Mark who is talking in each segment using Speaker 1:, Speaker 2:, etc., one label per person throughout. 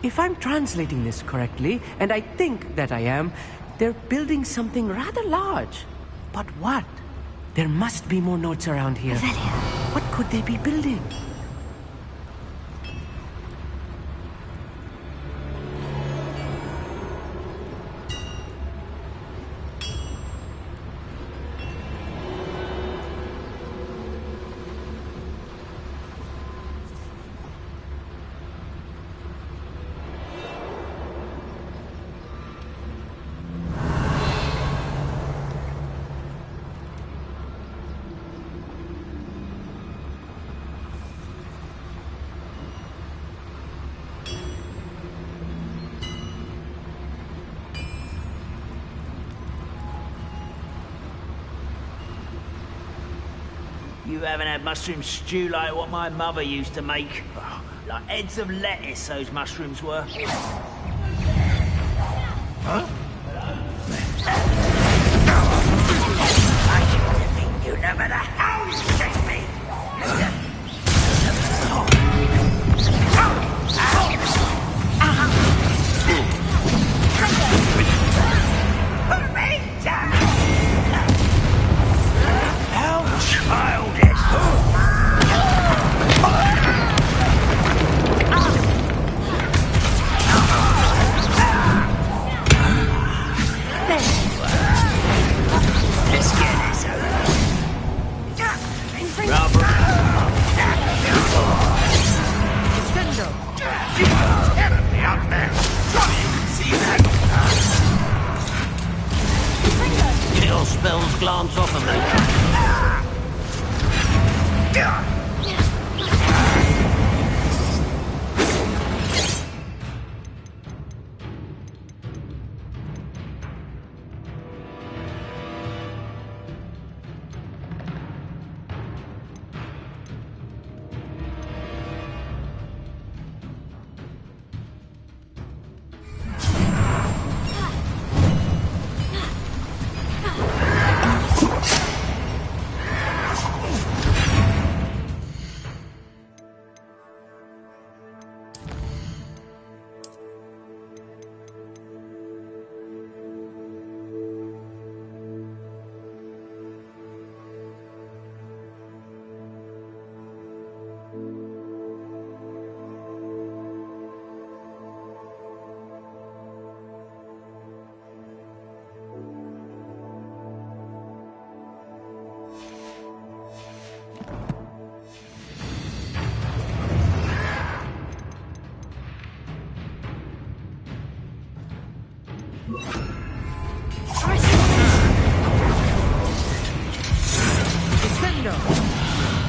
Speaker 1: If I'm translating this correctly, and I think that I am, they're building something rather large. But what? There must be more notes around here. What could they be building?
Speaker 2: You haven't had mushroom stew like what my mother used to make. Like heads of lettuce, those mushrooms were.
Speaker 3: Huh?
Speaker 2: I used to think you no matter how you shake me. Put me down! How childish! Let's get this over. Rubber.
Speaker 3: Get me up there! See that?
Speaker 2: Kill spells glance off of me.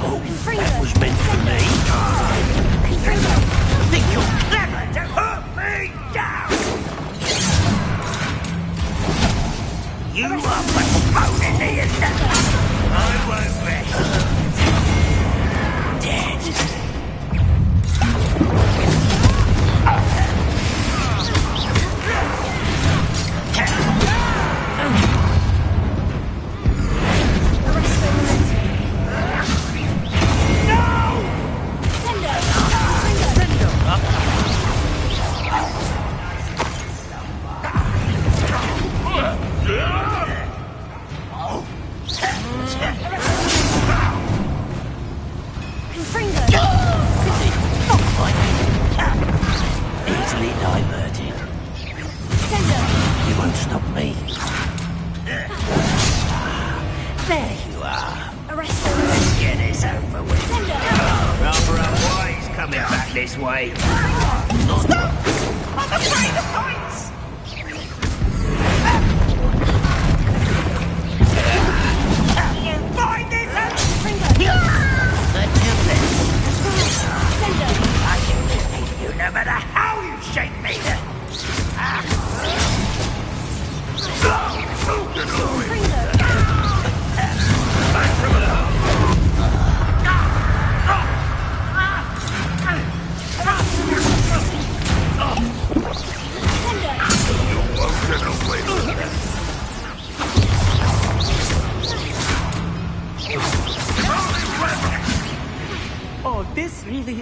Speaker 2: Oh, that was meant for me. Think you're clever to hurt me down? You are postponing the assembly. I won't rest. Dead. Easily diverted. You won't stop me. There you are. Let's get this over with. Rather unwise coming back this way. Stop! I'm afraid of heights! You find this out? I can defeat you no matter how you shake me.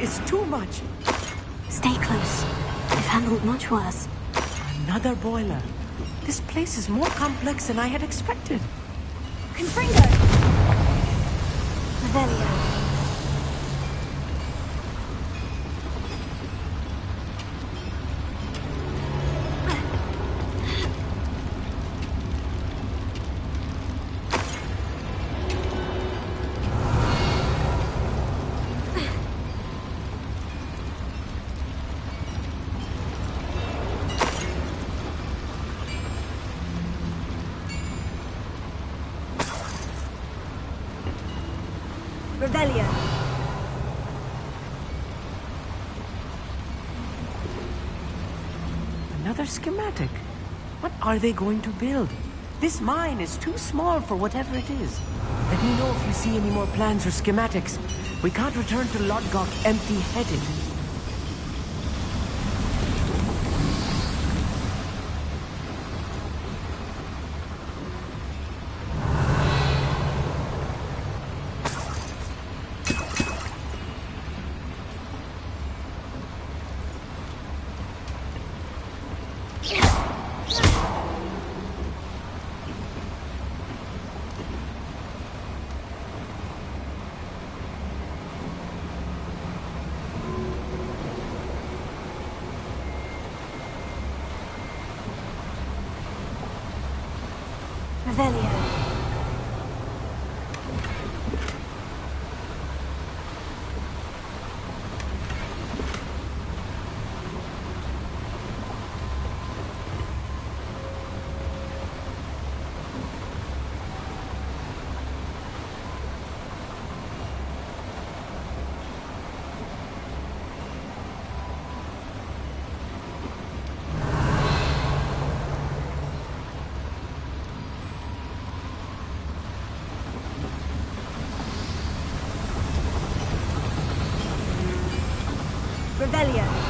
Speaker 1: is too much.
Speaker 4: Stay close. I've handled much worse.
Speaker 1: Another boiler. This place is more complex than I had expected.
Speaker 4: Confringo! Revelio. Revelio.
Speaker 1: Another schematic. What are they going to build? This mine is too small for whatever it is. Let me know if you see any more plans or schematics. We can't return to Lodgok empty-headed.
Speaker 4: Revelio. Revelio.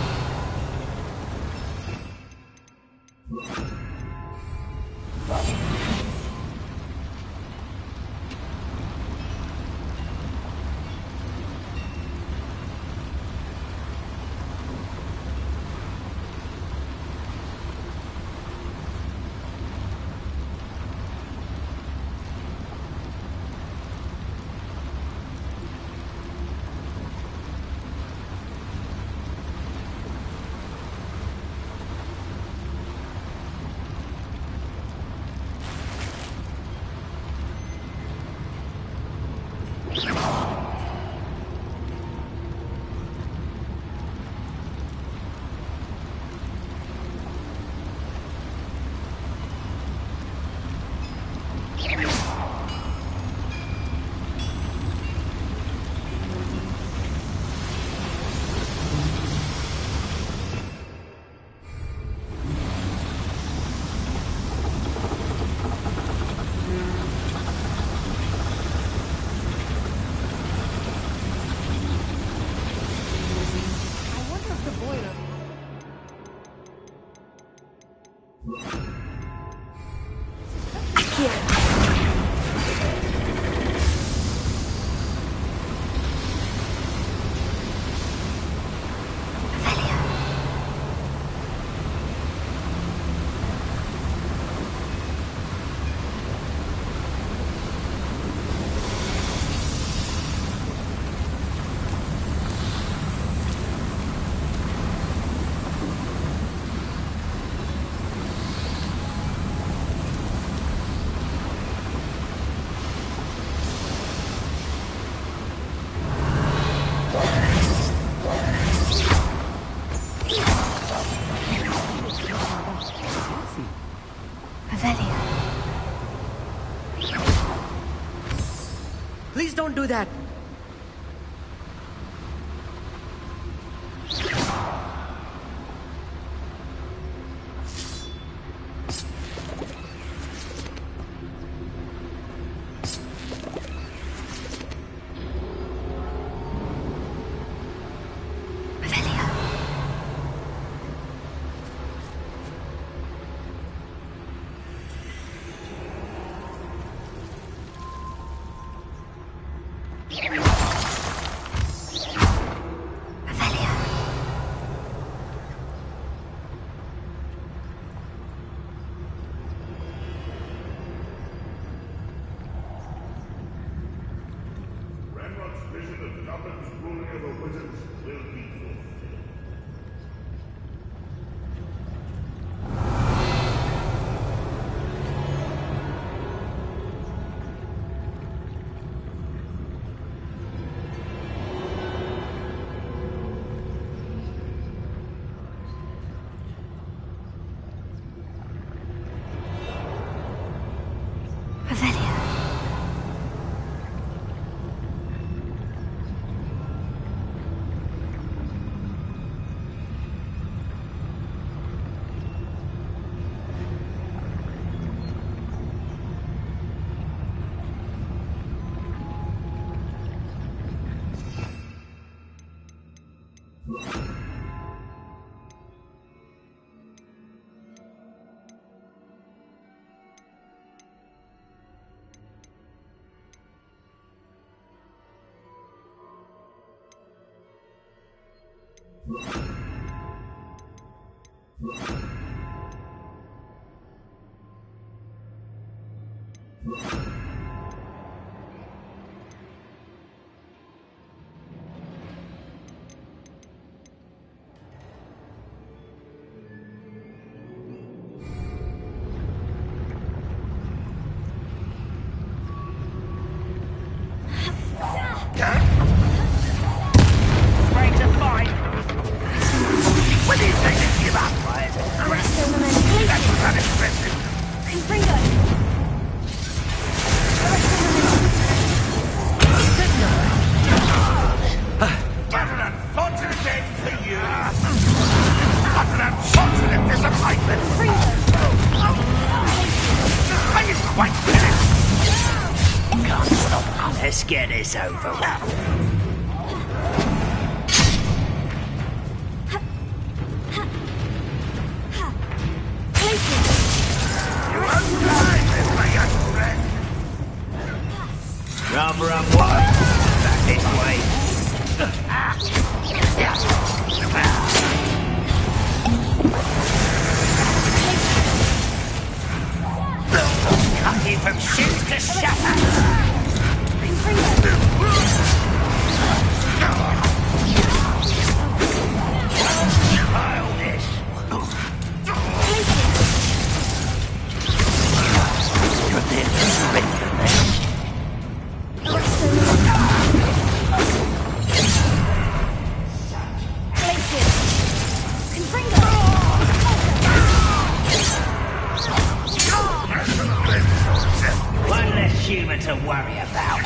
Speaker 1: Please don't do that.
Speaker 3: Goblin's rule over wizards will be fulfilled.
Speaker 4: Revelio.
Speaker 2: Ready to fight? When do you think they give up, right?
Speaker 4: Arresto momentum.
Speaker 2: That was unexpected.
Speaker 4: Confringo.
Speaker 3: What an unfortunate end for you! What an unfortunate disappointment! Are you quite finished?
Speaker 2: Can't stop. Let's get this over with.
Speaker 3: You won't die this, my young friend!
Speaker 2: Rather unwise. Back this way. Cut you from shoes to shatter. Pile this. You're there to surrender now. One less human to worry about.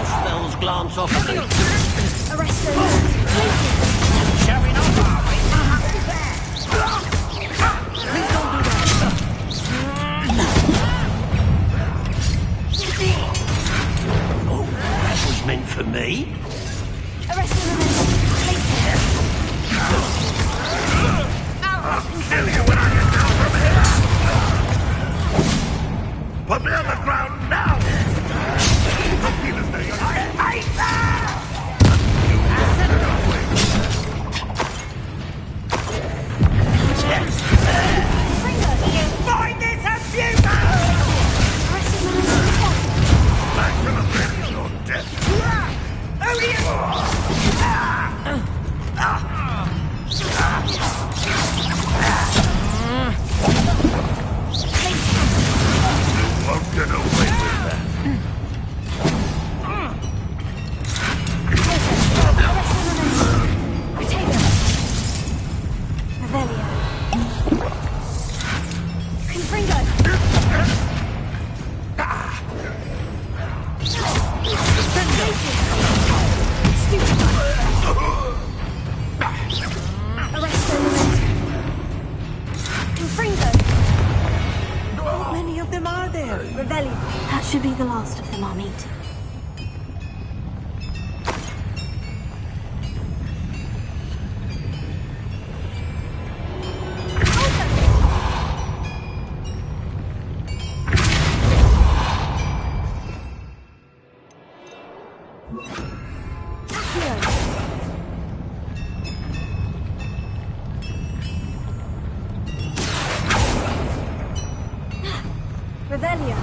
Speaker 2: Spells glance off of me. Showing off, are we? Please don't do that. Oh, that was meant for me.
Speaker 3: I'll kill you when I get down from here! Put me on the ground now! I feel as though you're... I hate that!
Speaker 2: You find this abuser!
Speaker 3: Back to the bed of your death!
Speaker 2: Who do you...
Speaker 3: You won't get away with that.
Speaker 1: How many of them are there?
Speaker 4: That should be the last of them I'll meet. Revelio.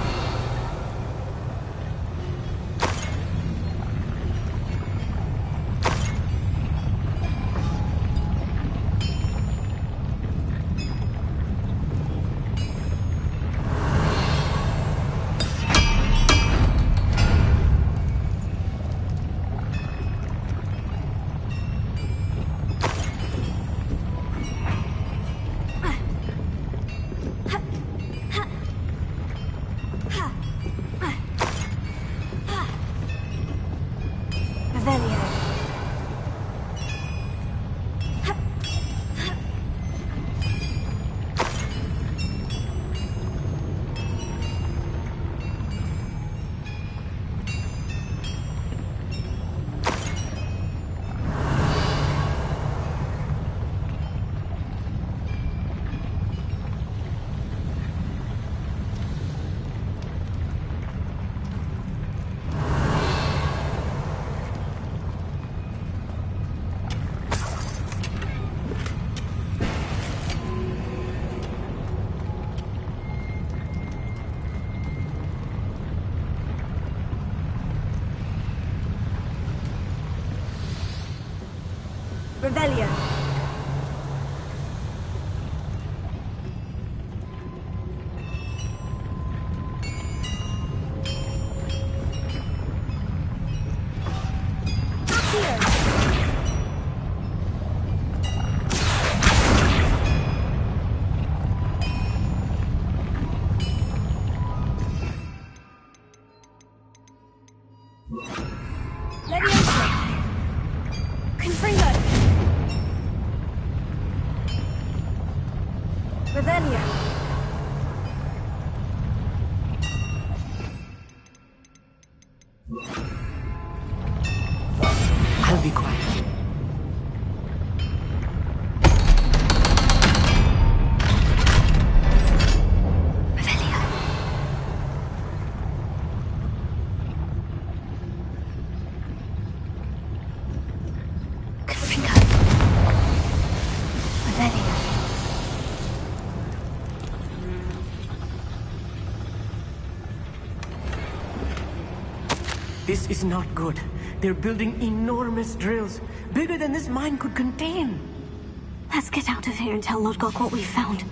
Speaker 4: Revelio.
Speaker 1: I'll be quiet. This is not good. They're building enormous drills, bigger than this mine could contain.
Speaker 4: Let's get out of here and tell Lodgok what we found.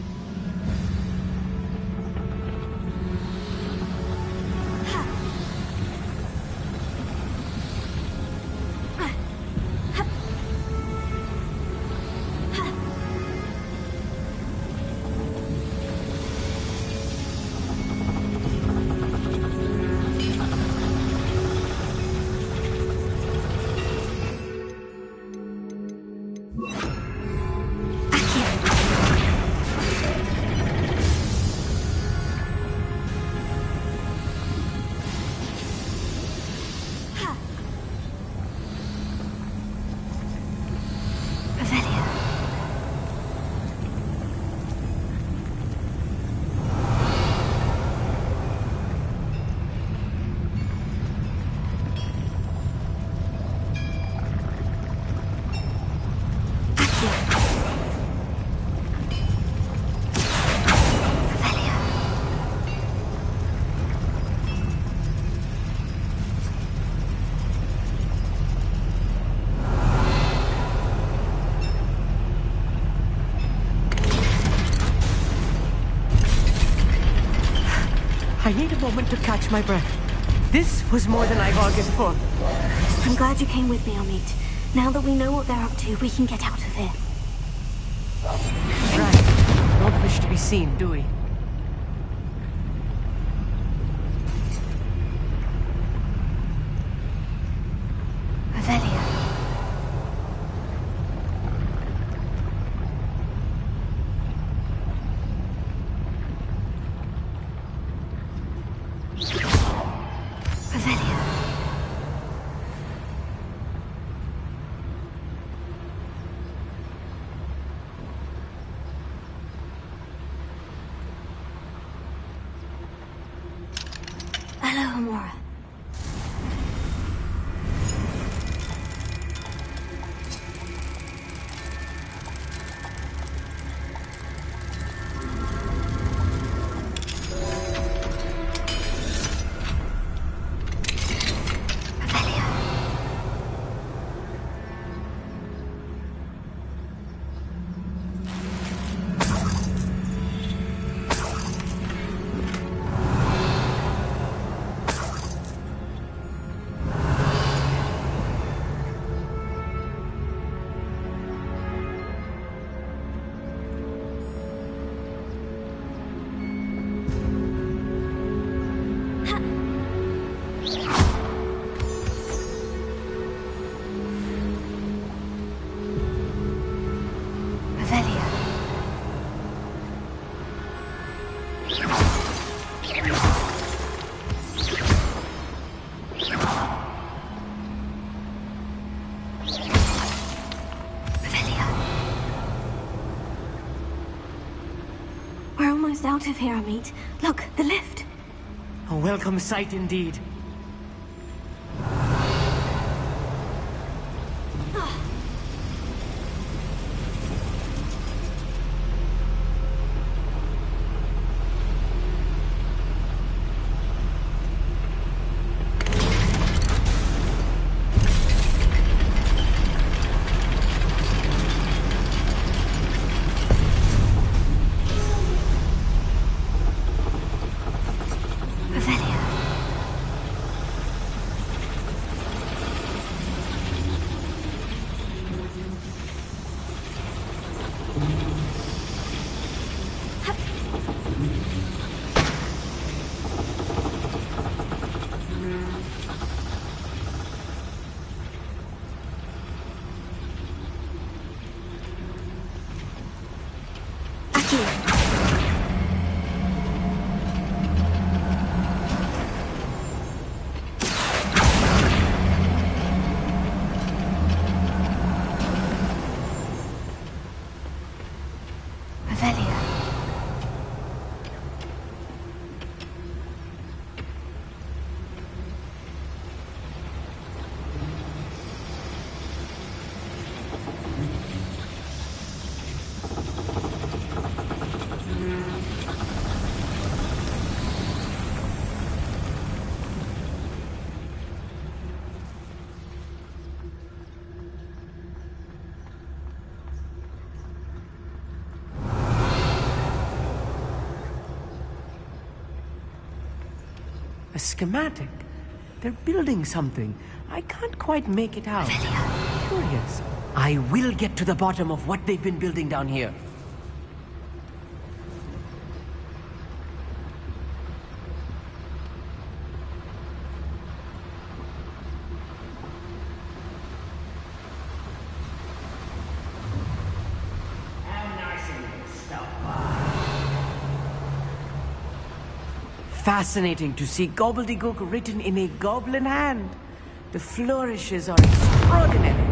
Speaker 1: I need a moment to catch my breath. This was more than I bargained for.
Speaker 4: I'm glad you came with me, Amit. Now that we know what they're up to, we can get out of here.
Speaker 1: Right. Don't wish to be seen, do we?
Speaker 4: Revelio. Revelio. Hello, Amora. almost out of here, Amit. Look, the lift.
Speaker 1: A welcome sight indeed. A schematic. They're building something. I can't quite make it out. Curious. I will get to the bottom of what they've been building down here. Fascinating to see gobbledygook written in a goblin hand. The flourishes are extraordinary.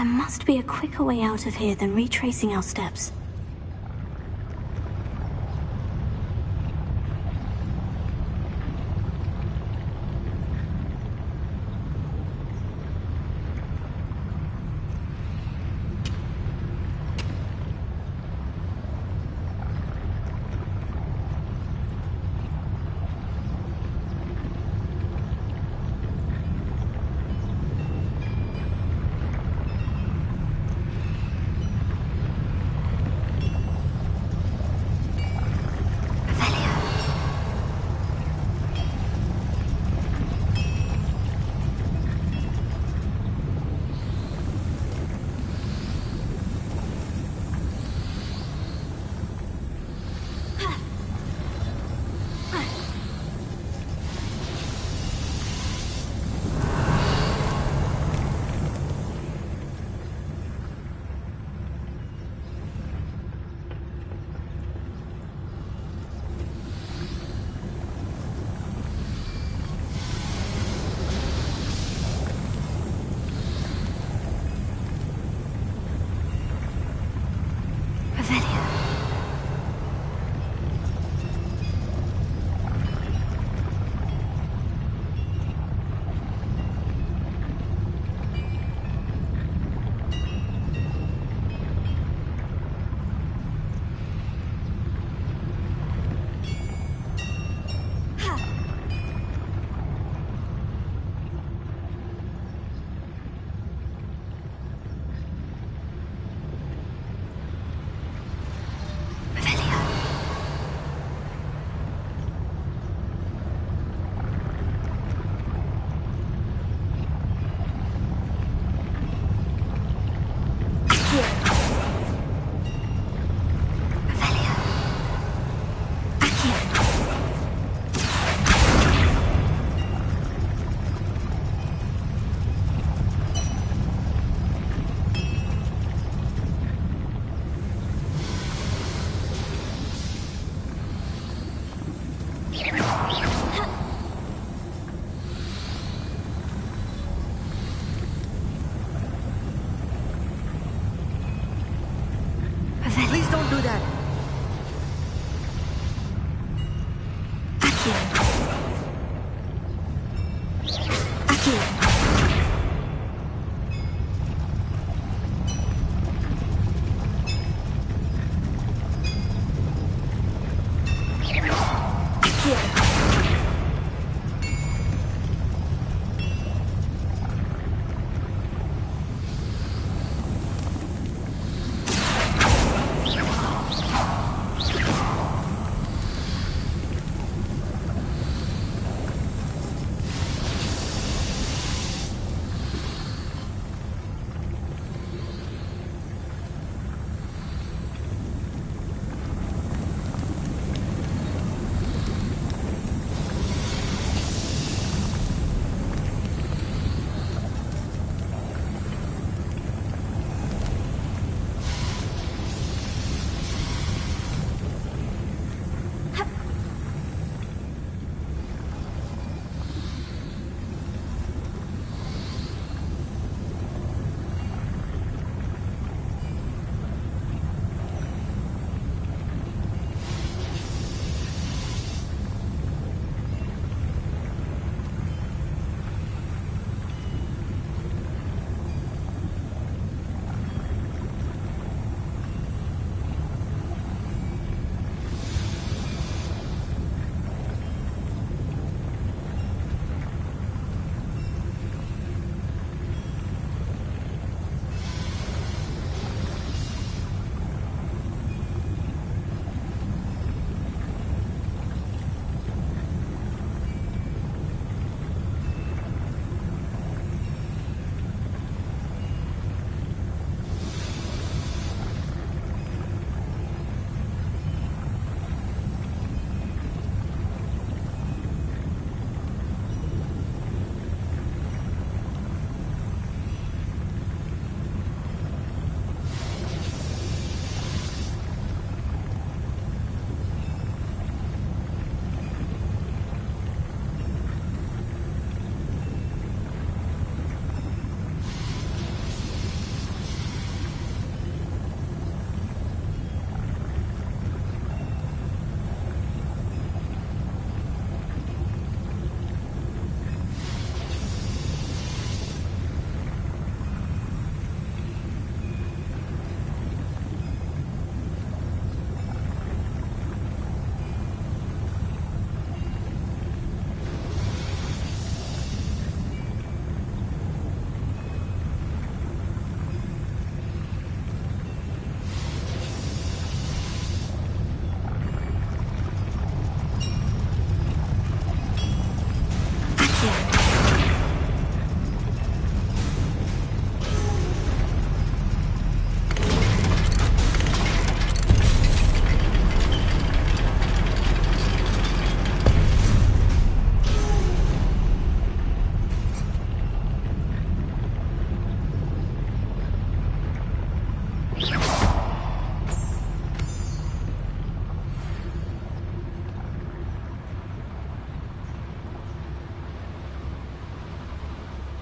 Speaker 4: There must be a quicker way out of here than retracing our steps.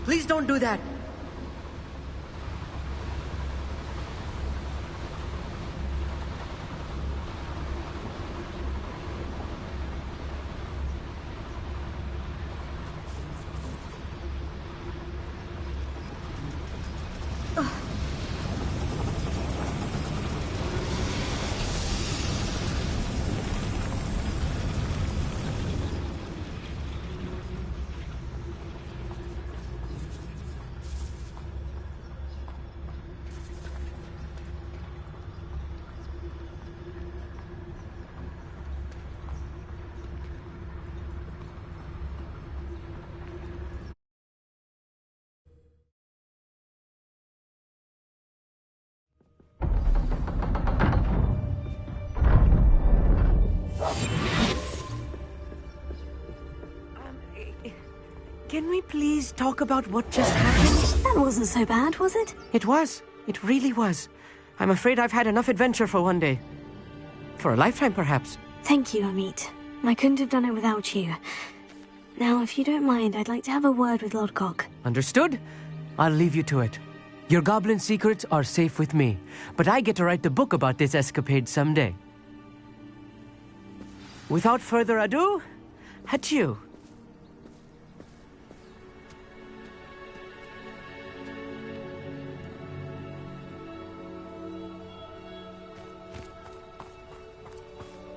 Speaker 1: Please don't do that. Can we please talk about what just happened?
Speaker 4: That wasn't so bad, was it?
Speaker 1: It was. It really was. I'm afraid I've had enough adventure for one day. For a lifetime, perhaps.
Speaker 4: Thank you, Amit. I couldn't have done it without you. Now, if you don't mind, I'd like to have a word with Lodgok.
Speaker 1: Understood? I'll leave you to it. Your goblin secrets are safe with me, but I get to write the book about this escapade someday. Without further ado, adieu.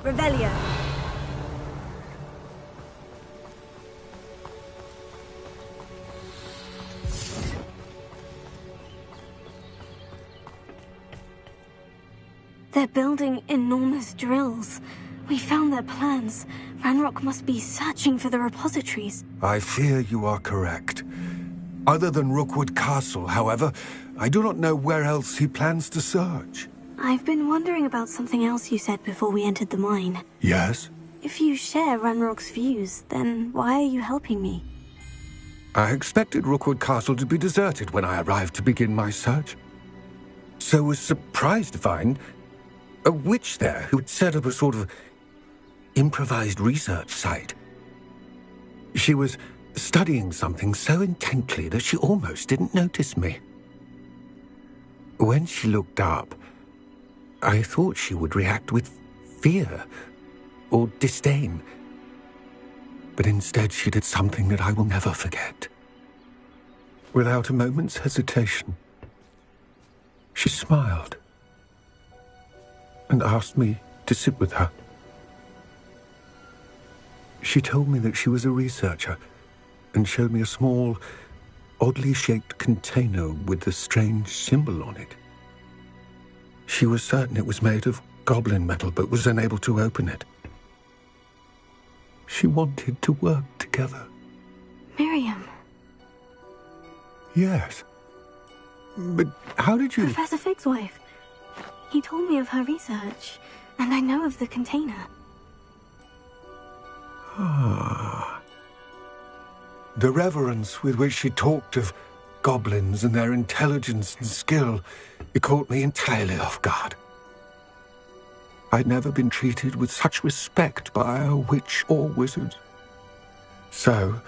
Speaker 4: Revelio. They're building enormous drills. We found their plans. Ranrock must be searching for the repositories.
Speaker 3: I fear you are correct. Other than Rookwood Castle, however, I do not know where else he plans to search.
Speaker 4: I've been wondering about something else you said before we entered the mine.
Speaker 3: Yes?
Speaker 4: If you share Ranrock's views, then why are you helping me?
Speaker 3: I expected Rookwood Castle to be deserted when I arrived to begin my search. So was surprised to find a witch there who had set up a sort of improvised research site. She was studying something so intently that she almost didn't notice me. When she looked up, I thought she would react with fear or disdain. But instead she did something that I will never forget. Without a moment's hesitation, she smiled and asked me to sit with her. She told me that she was a researcher and showed me a small, oddly shaped container with a strange symbol on it. She was certain it was made of goblin metal, but was unable to open it. She wanted to work together.
Speaker 4: Miriam.
Speaker 3: Yes. But how did you...
Speaker 4: Professor Fig's wife. He told me of her research, and I know of the container.
Speaker 3: Ah. The reverence with which she talked of goblins and their intelligence and skill, it caught me entirely off guard. I'd never been treated with such respect by a witch or wizard. So,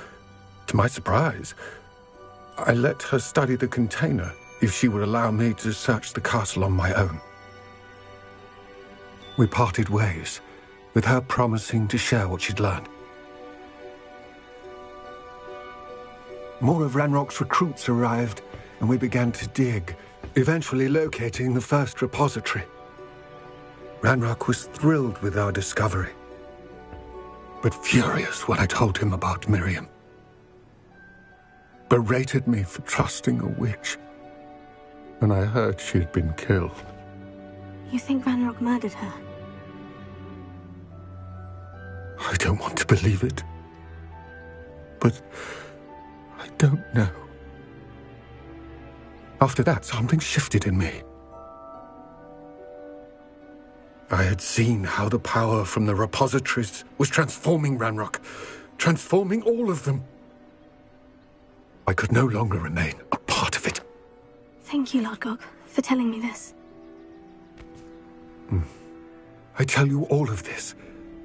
Speaker 3: to my surprise, I let her study the container if she would allow me to search the castle on my own. We parted ways, with her promising to share what she'd learned. More of Ranrock's recruits arrived, and we began to dig, eventually locating the first repository. Ranrock was thrilled with our discovery, but furious when I told him about Miriam. Berated me for trusting a witch, when I heard she'd been killed.
Speaker 4: You think Ranrock murdered her?
Speaker 3: I don't want to believe it, but I don't know. After that, something shifted in me. I had seen how the power from the repositories was transforming Ranrock, transforming all of them. I could no longer remain a part of it.
Speaker 4: Thank you, Lodgok, for telling me this.
Speaker 3: I tell you all of this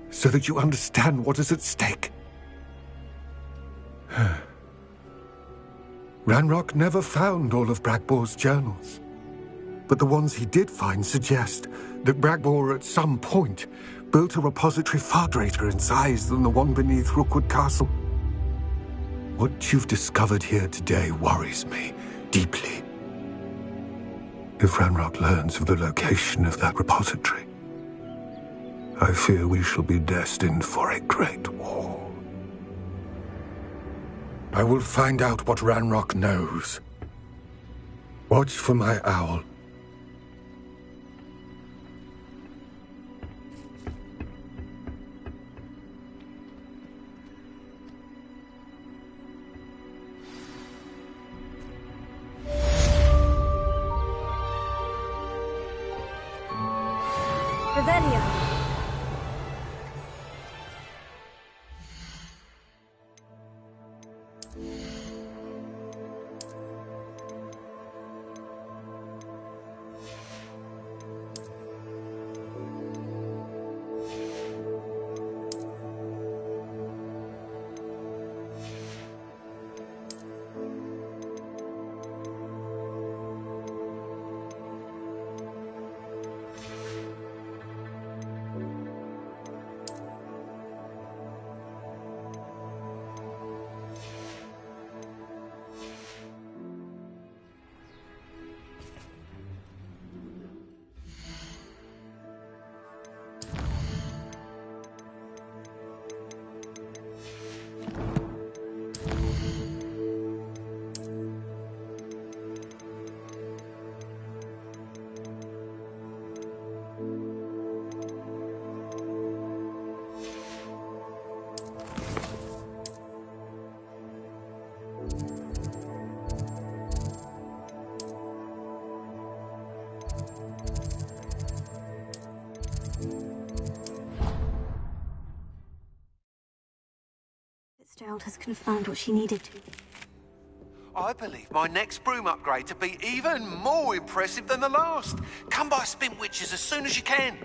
Speaker 3: so that you understand what is at stake. Ranrock never found all of Bragbor's journals. But the ones he did find suggest that Bragbor at some point built a repository far greater in size than the one beneath Rookwood Castle. What you've discovered here today worries me deeply. If Ranrock learns of the location of that repository, I fear we shall be destined for a great war. I will find out what Ranrock knows. Watch for my owl.
Speaker 4: Revelio. Fitzgerald has confirmed what she needed to.
Speaker 5: I believe my next broom upgrade to be even more impressive than the last. Come by Spin Witches as soon as you can.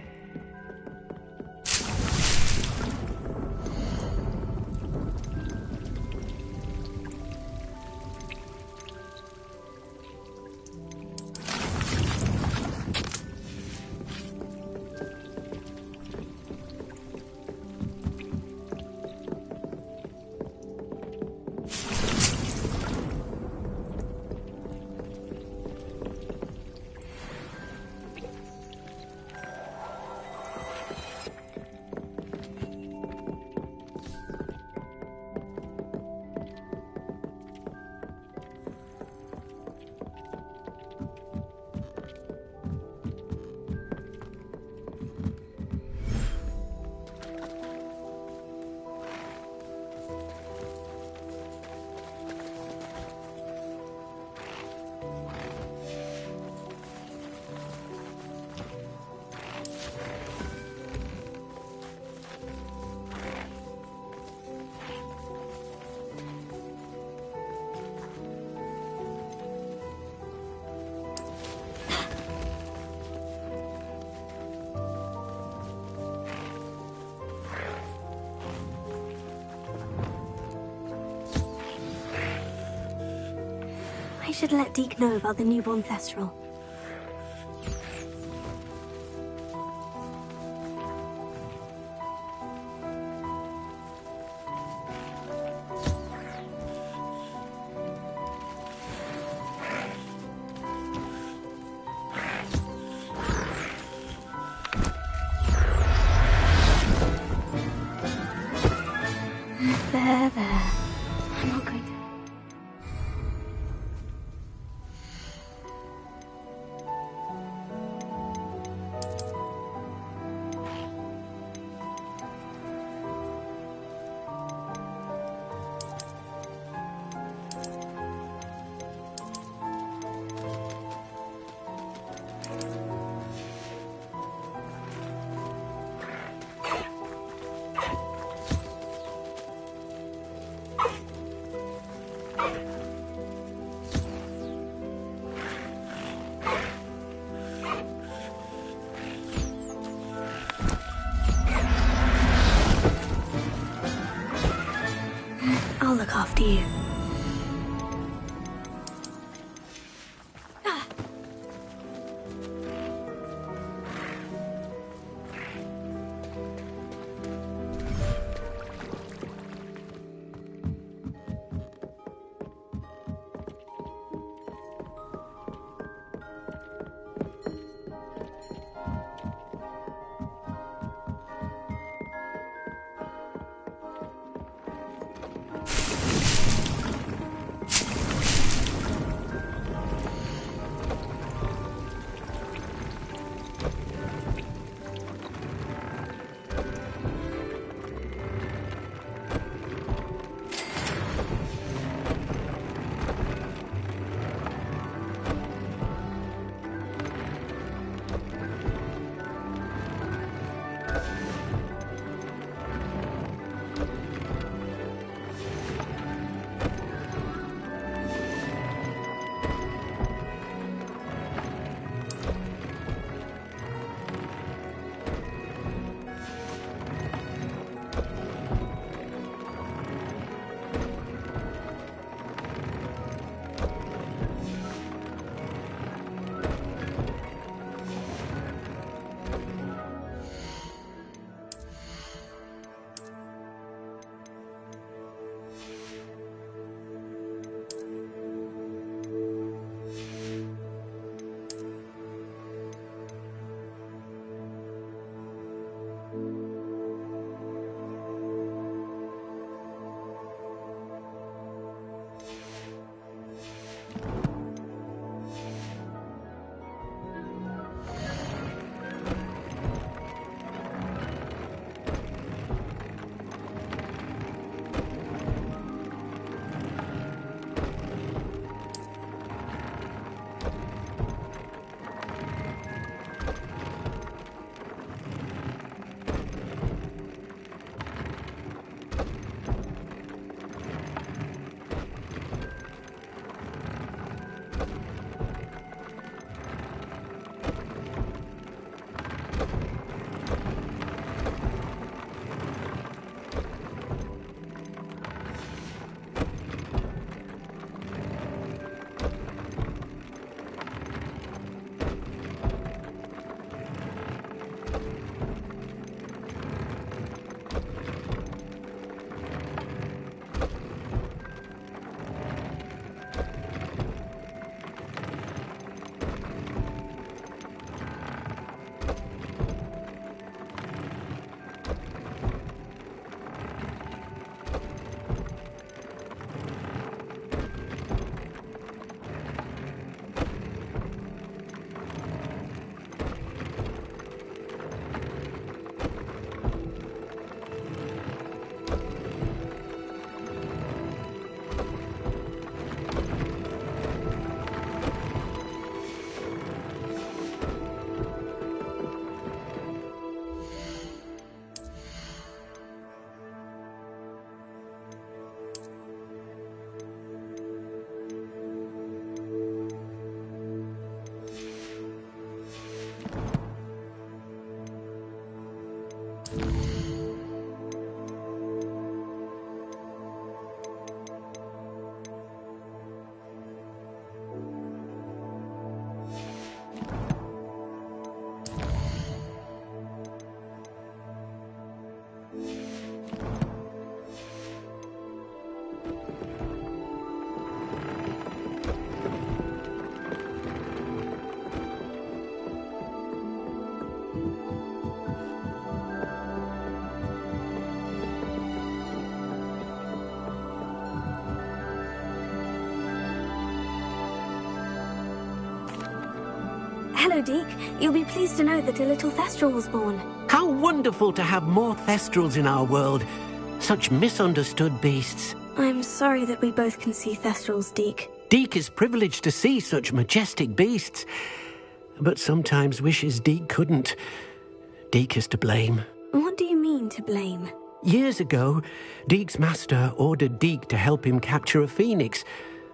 Speaker 4: I should let Deke know about the newborn Thestral. There. I'm not going to... I'll look after you. Hello, Deke. You'll be pleased to know that a little Thestral was born.
Speaker 6: How wonderful to have more Thestrals in our world. Such misunderstood beasts.
Speaker 4: I'm sorry that we both can see Thestrals, Deke.
Speaker 6: Deke is privileged to see such majestic beasts, but sometimes wishes Deke couldn't. Deke is to blame.
Speaker 4: What do you mean, to blame?
Speaker 6: Years ago, Deke's master ordered Deke to help him capture a phoenix,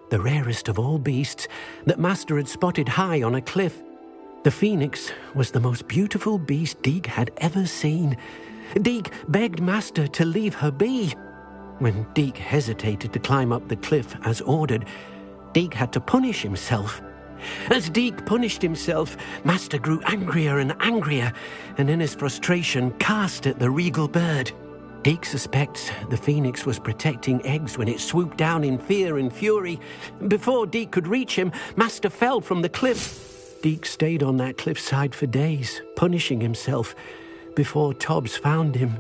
Speaker 6: the rarest of all beasts, that master had spotted high on a cliff. The phoenix was the most beautiful beast Deke had ever seen. Deke begged master to leave her be. When Deke hesitated to climb up the cliff as ordered, Deke had to punish himself. As Deke punished himself, master grew angrier and angrier, and in his frustration cast at the regal bird. Deke suspects the phoenix was protecting eggs when it swooped down in fear and fury. Before Deke could reach him, master fell from the cliff. Deke stayed on that cliffside for days, punishing himself, before Tobbs found him.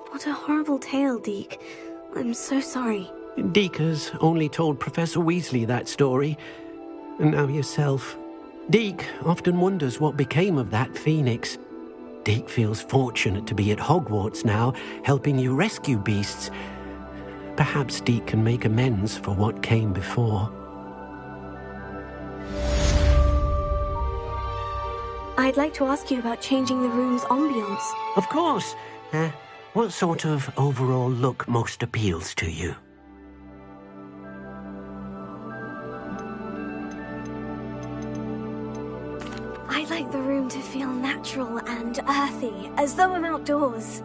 Speaker 4: What a horrible tale, Deke. I'm so sorry.
Speaker 6: Deke has only told Professor Weasley that story, and now yourself. Deke often wonders what became of that phoenix. Deke feels fortunate to be at Hogwarts now, helping you rescue beasts. Perhaps Deke can make amends for what came before.
Speaker 4: I'd like to ask you about changing the room's ambience.
Speaker 6: Of course. What sort of overall look most appeals to you?
Speaker 4: I'd like the room to feel natural and earthy, as though I'm outdoors.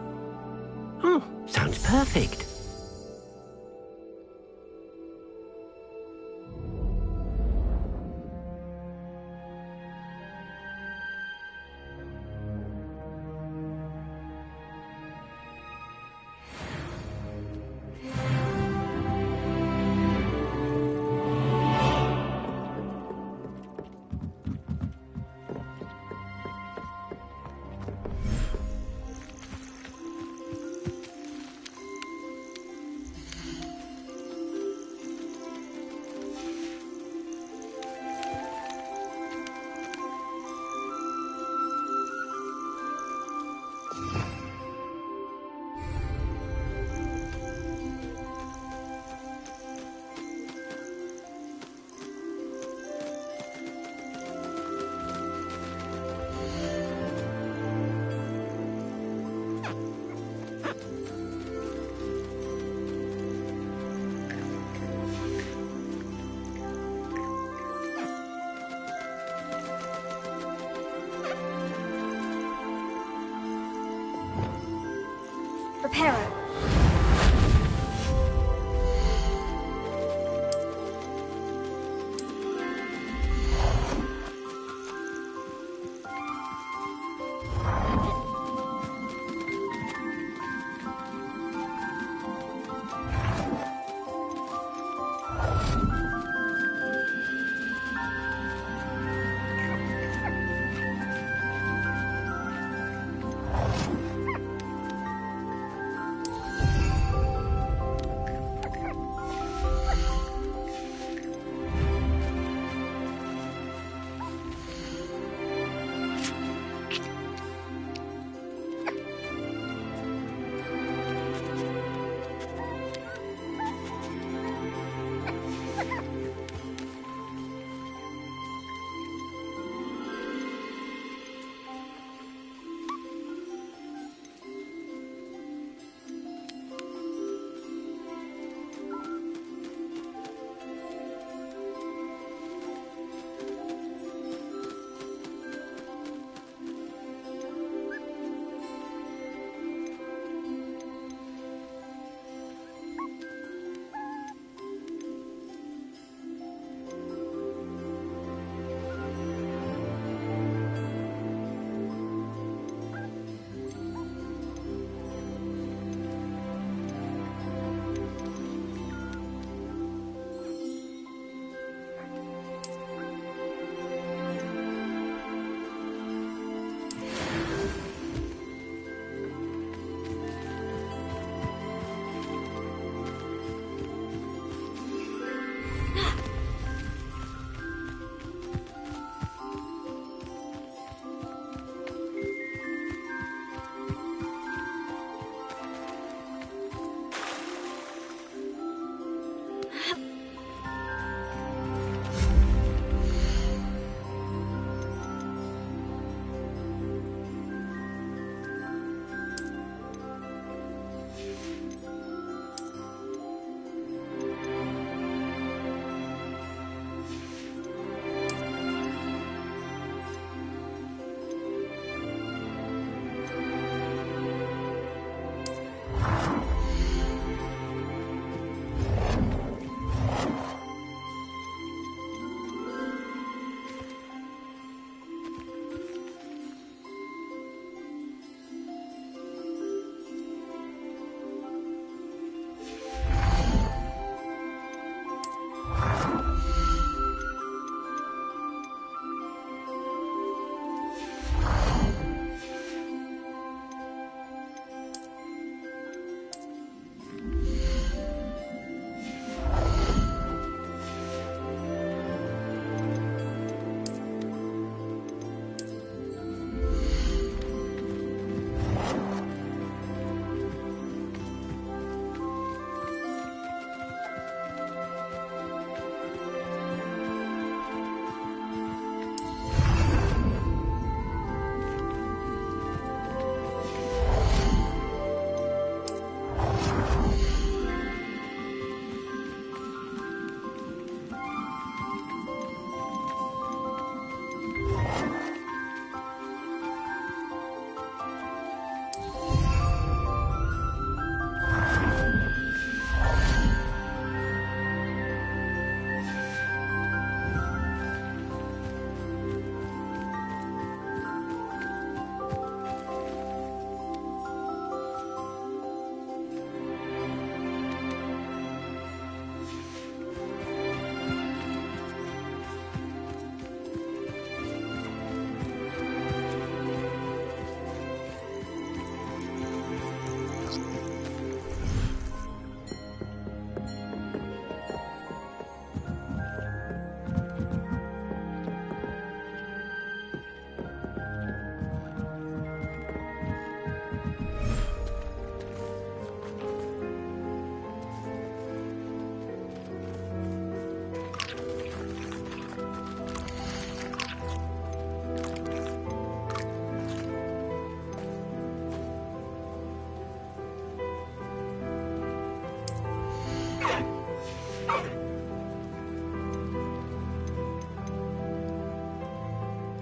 Speaker 6: Oh, sounds perfect.
Speaker 4: Reparo.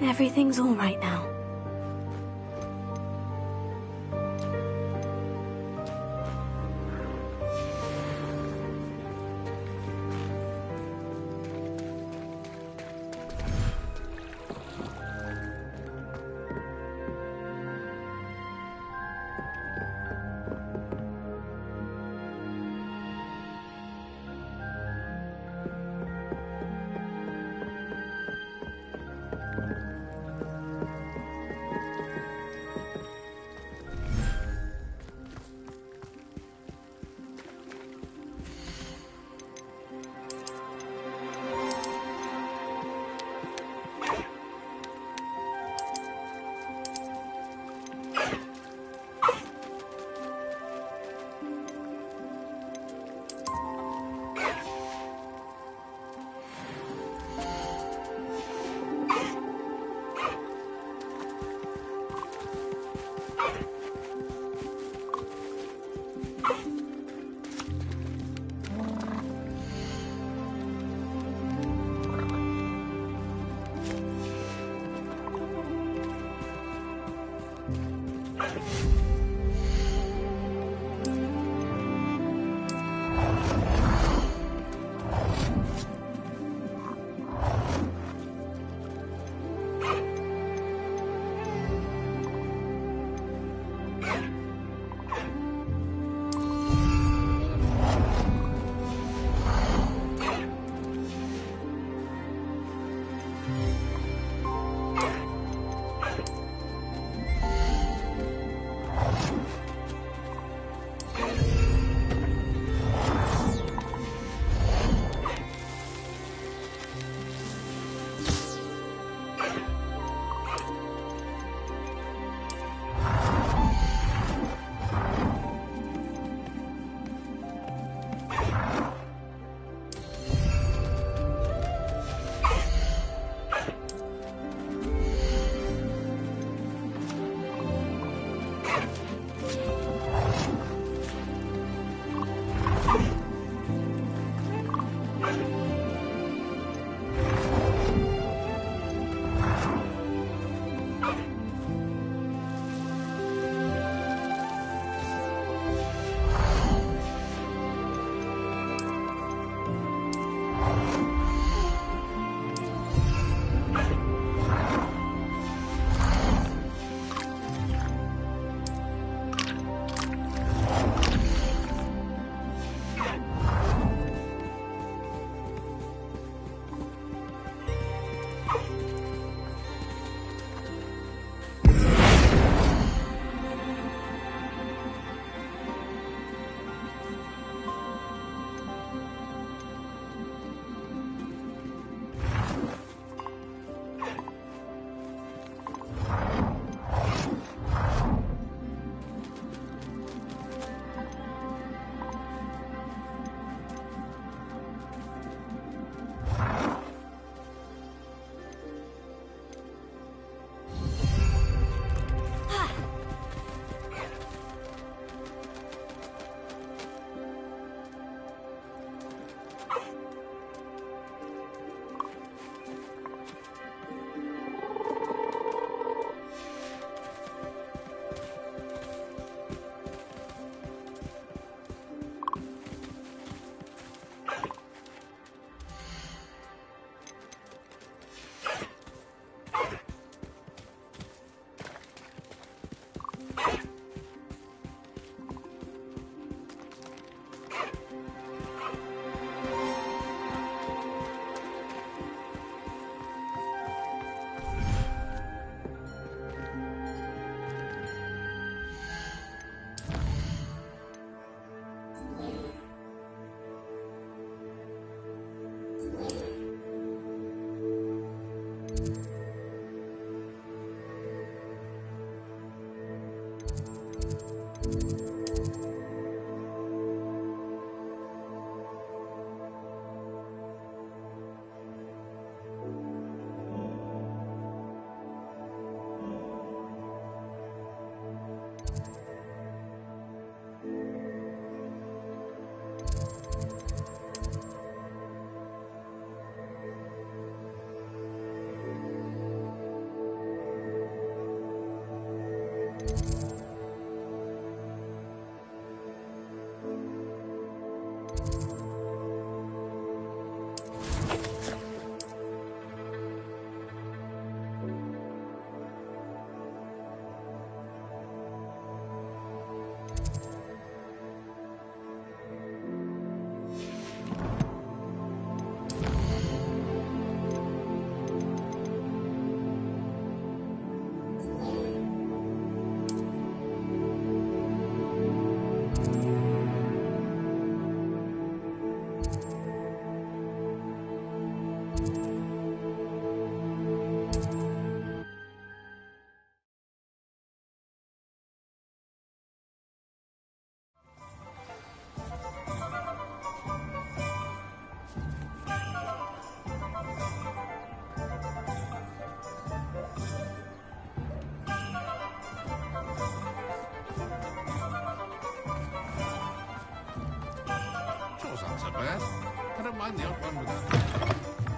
Speaker 4: Everything's all right now.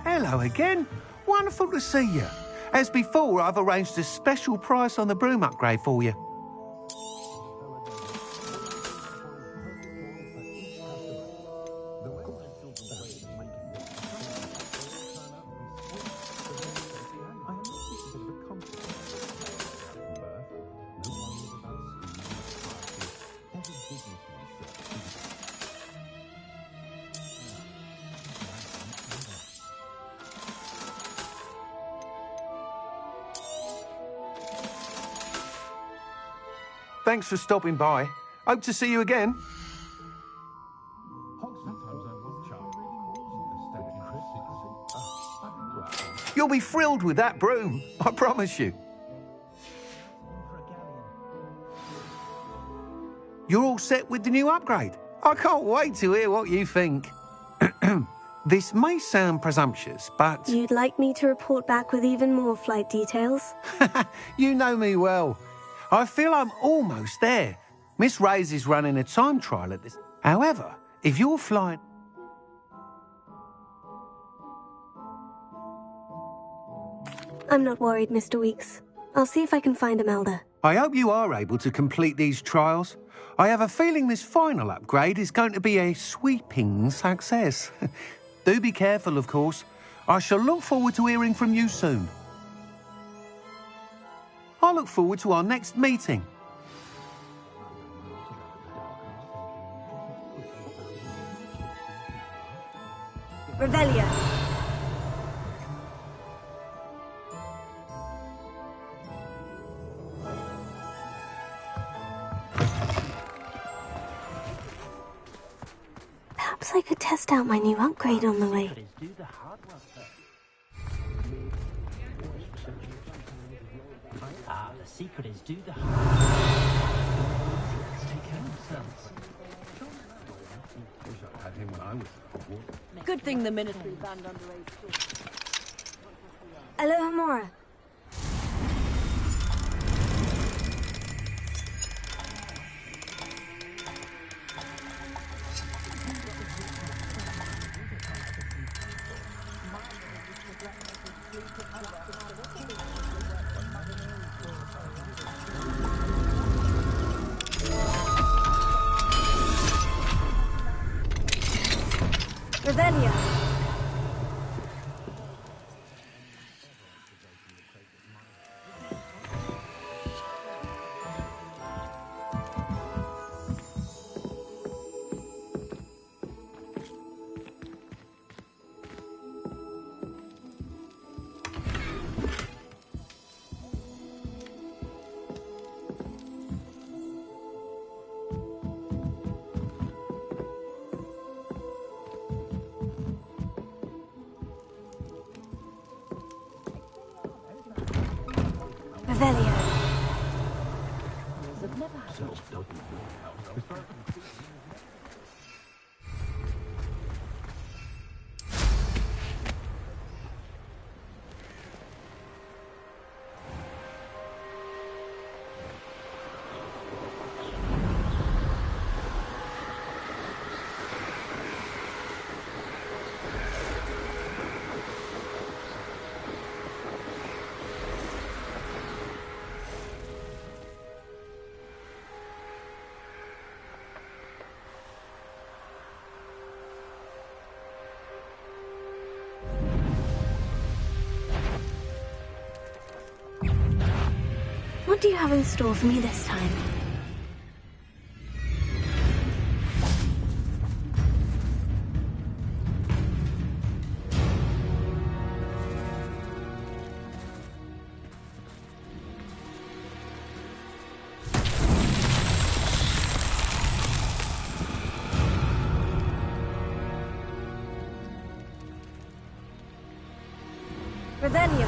Speaker 5: Hello again. Wonderful to see you. As before, I've arranged a special price on the broom upgrade for you. Thanks for stopping by. Hope to see you again. You'll be thrilled with that broom, I promise you. You're all set with the new upgrade. I can't wait to hear what you think. This may sound presumptuous, but...
Speaker 4: You'd like me to report back with even more flight details?
Speaker 5: You know me well. I feel I'm almost there. Miss Reyes is running a time trial at this. However, if you're flying...
Speaker 4: I'm not worried, Mr. Weeks. I'll see if I can find Imelda.
Speaker 5: I hope you are able to complete these trials. I have a feeling this final upgrade is going to be a sweeping success. Do be careful, of course. I shall look forward to hearing from you soon. I look forward to our next meeting.
Speaker 4: Revelio. Perhaps I could test out my new upgrade on the way.
Speaker 2: The secret is do the
Speaker 7: Good thing the military banned underage.
Speaker 4: Aloha Mora. Revelio. Revelio. What do you have in store for me this time? Revelio.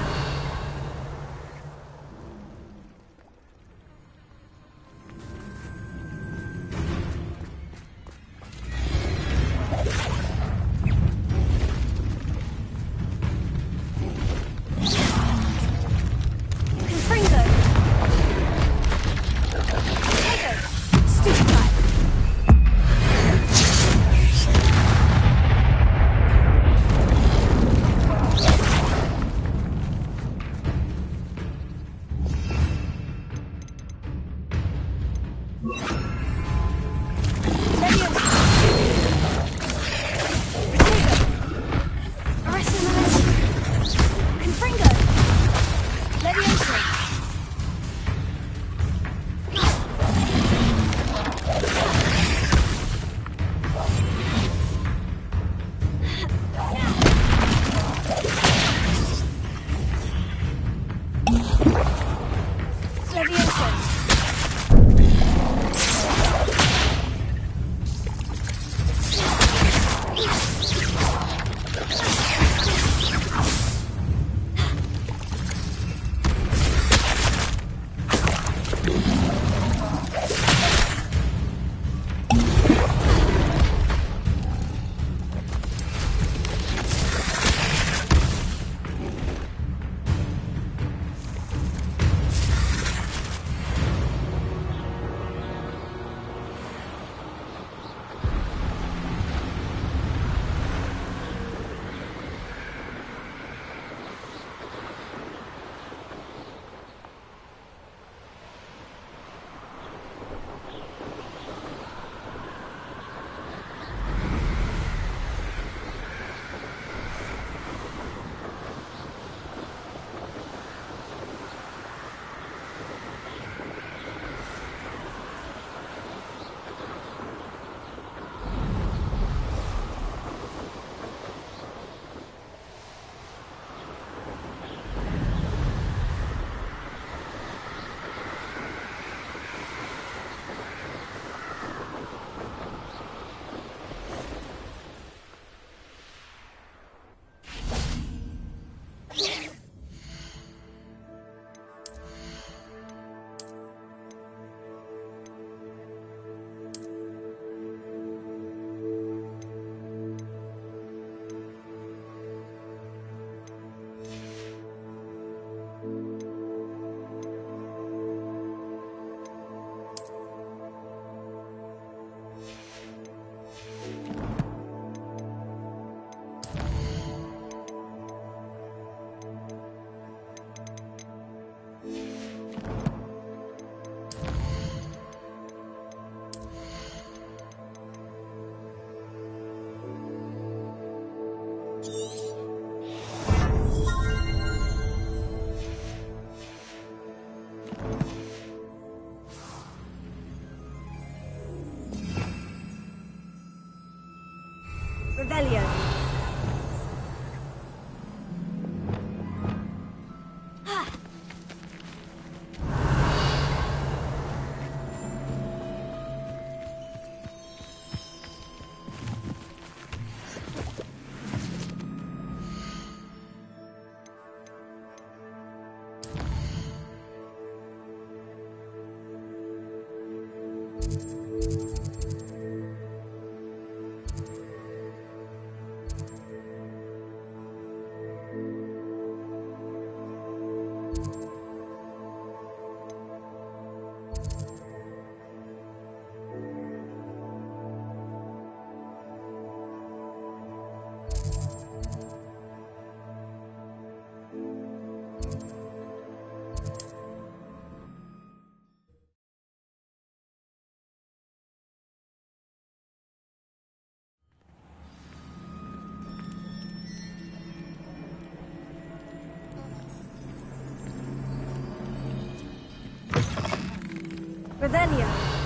Speaker 4: Revelio.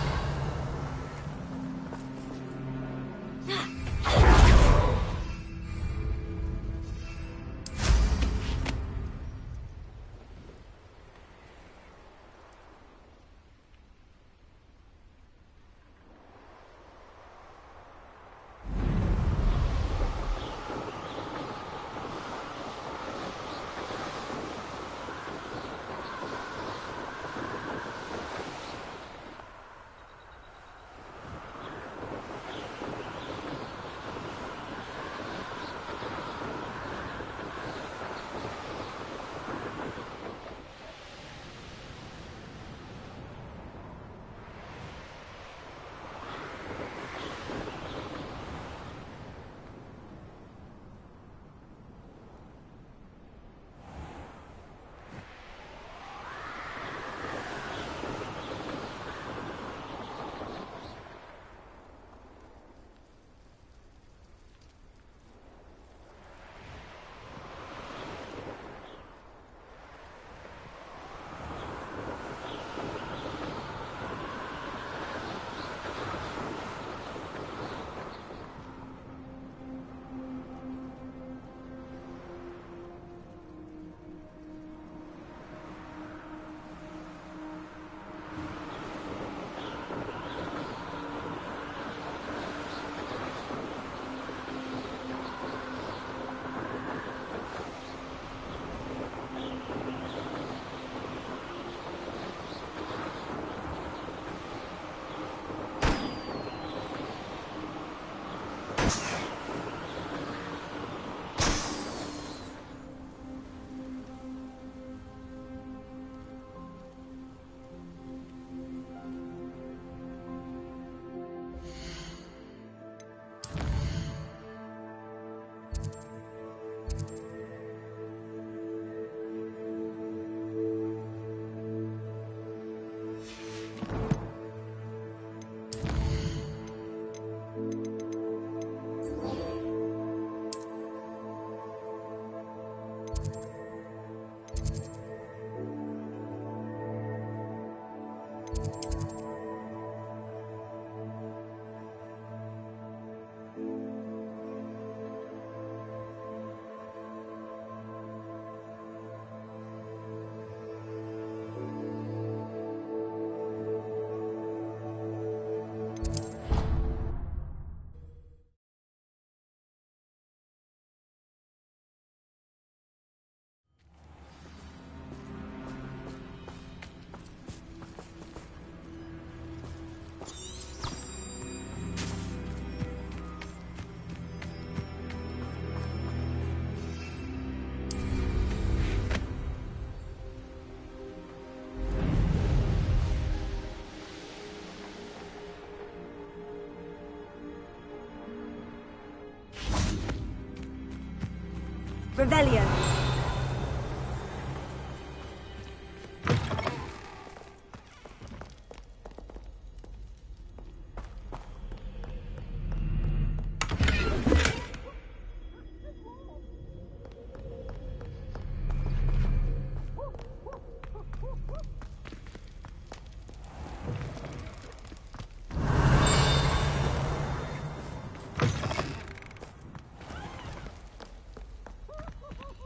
Speaker 4: Revelio.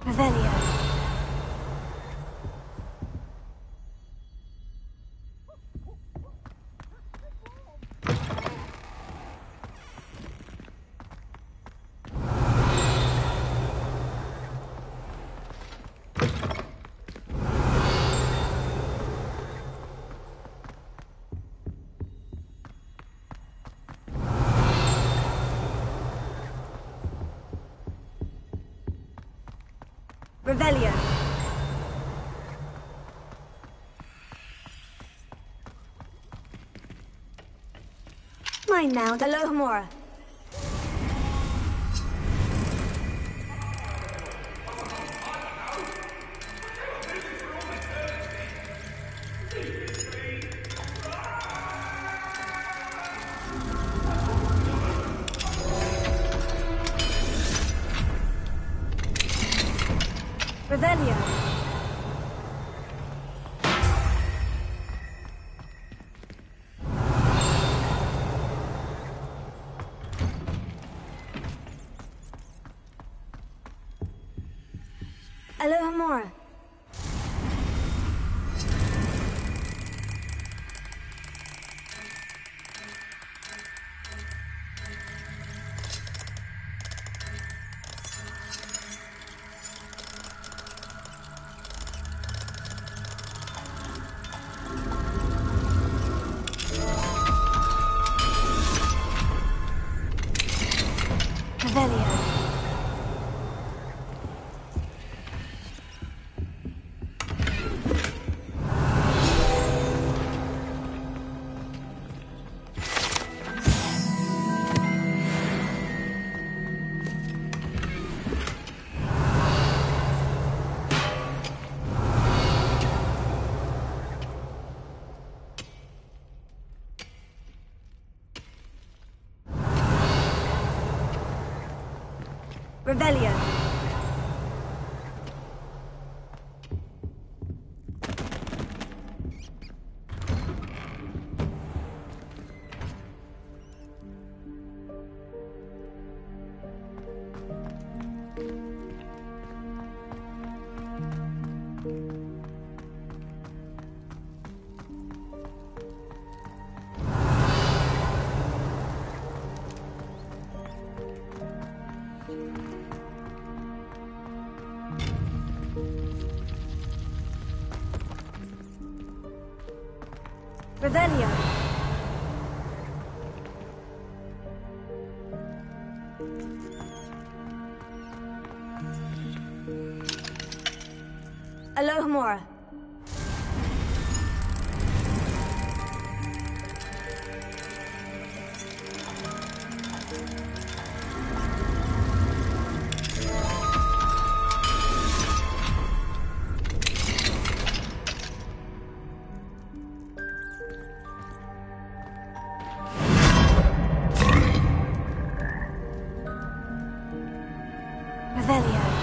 Speaker 4: Revelio. Revelio. Mine now, Alohomora. Revelio. Alohomora. Revelio. Revelio. Revelio. Alohomora. Revelio.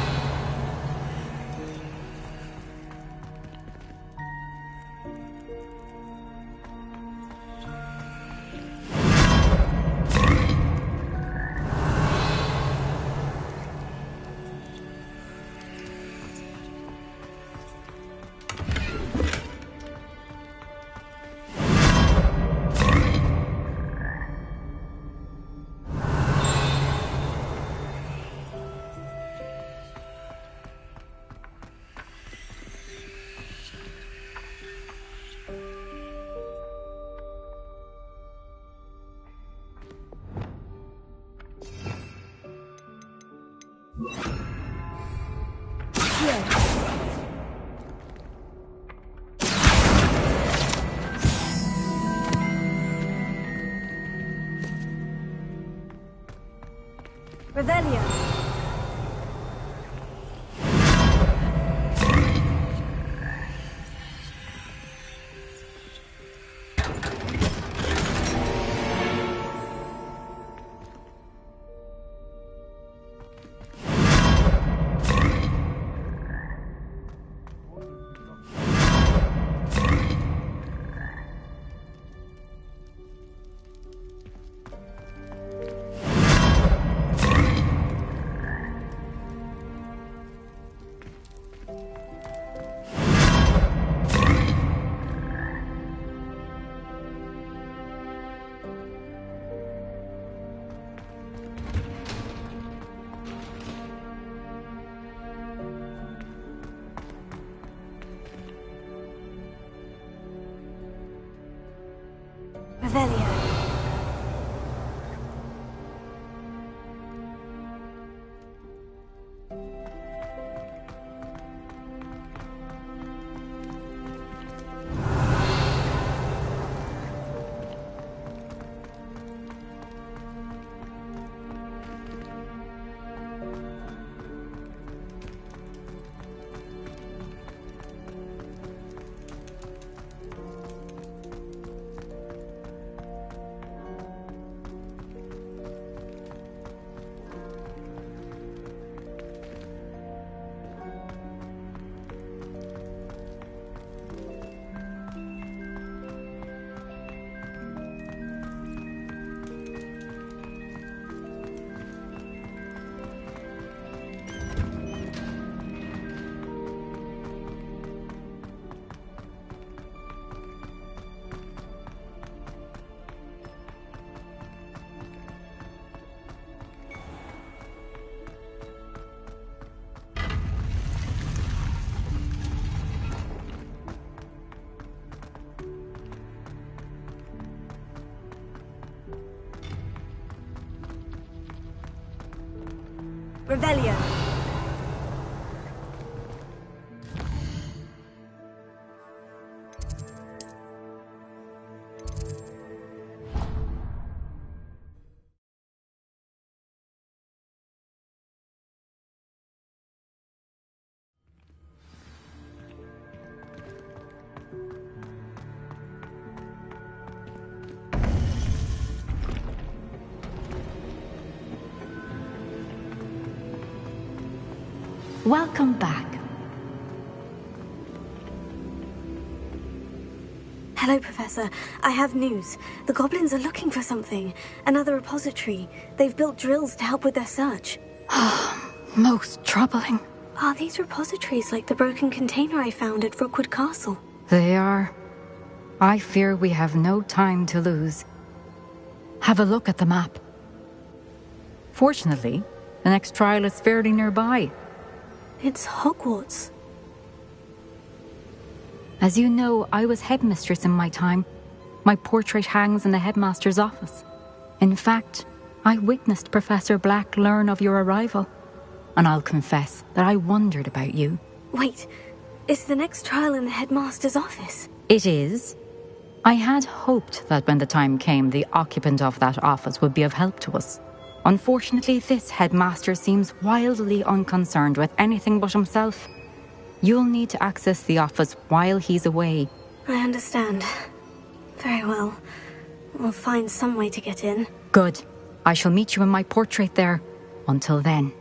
Speaker 4: Revelio. Revelio. Revelio.
Speaker 8: Welcome back.
Speaker 4: Hello, Professor. I have news. The goblins are looking for something. Another repository. They've built drills to help with their search.
Speaker 8: Most troubling.
Speaker 4: Are these repositories like the broken container I found at Rookwood Castle?
Speaker 8: They are. I fear we have no time to lose. Have a look at the map. Fortunately, the next trial is fairly nearby.
Speaker 4: It's Hogwarts.
Speaker 8: As you know, I was headmistress in my time. My portrait hangs in the headmaster's office. In fact, I witnessed Professor Black learn of your arrival. And I'll confess that I wondered about you.
Speaker 4: Wait, is the next trial in the headmaster's office?
Speaker 8: It is. I had hoped that when the time came, the occupant of that office would be of help to us. Unfortunately, this headmaster seems wildly unconcerned with anything but himself. You'll need to access the office while he's away.
Speaker 4: I understand. Very well. We'll find some way to get in.
Speaker 8: Good. I shall meet you in my portrait there. Until then.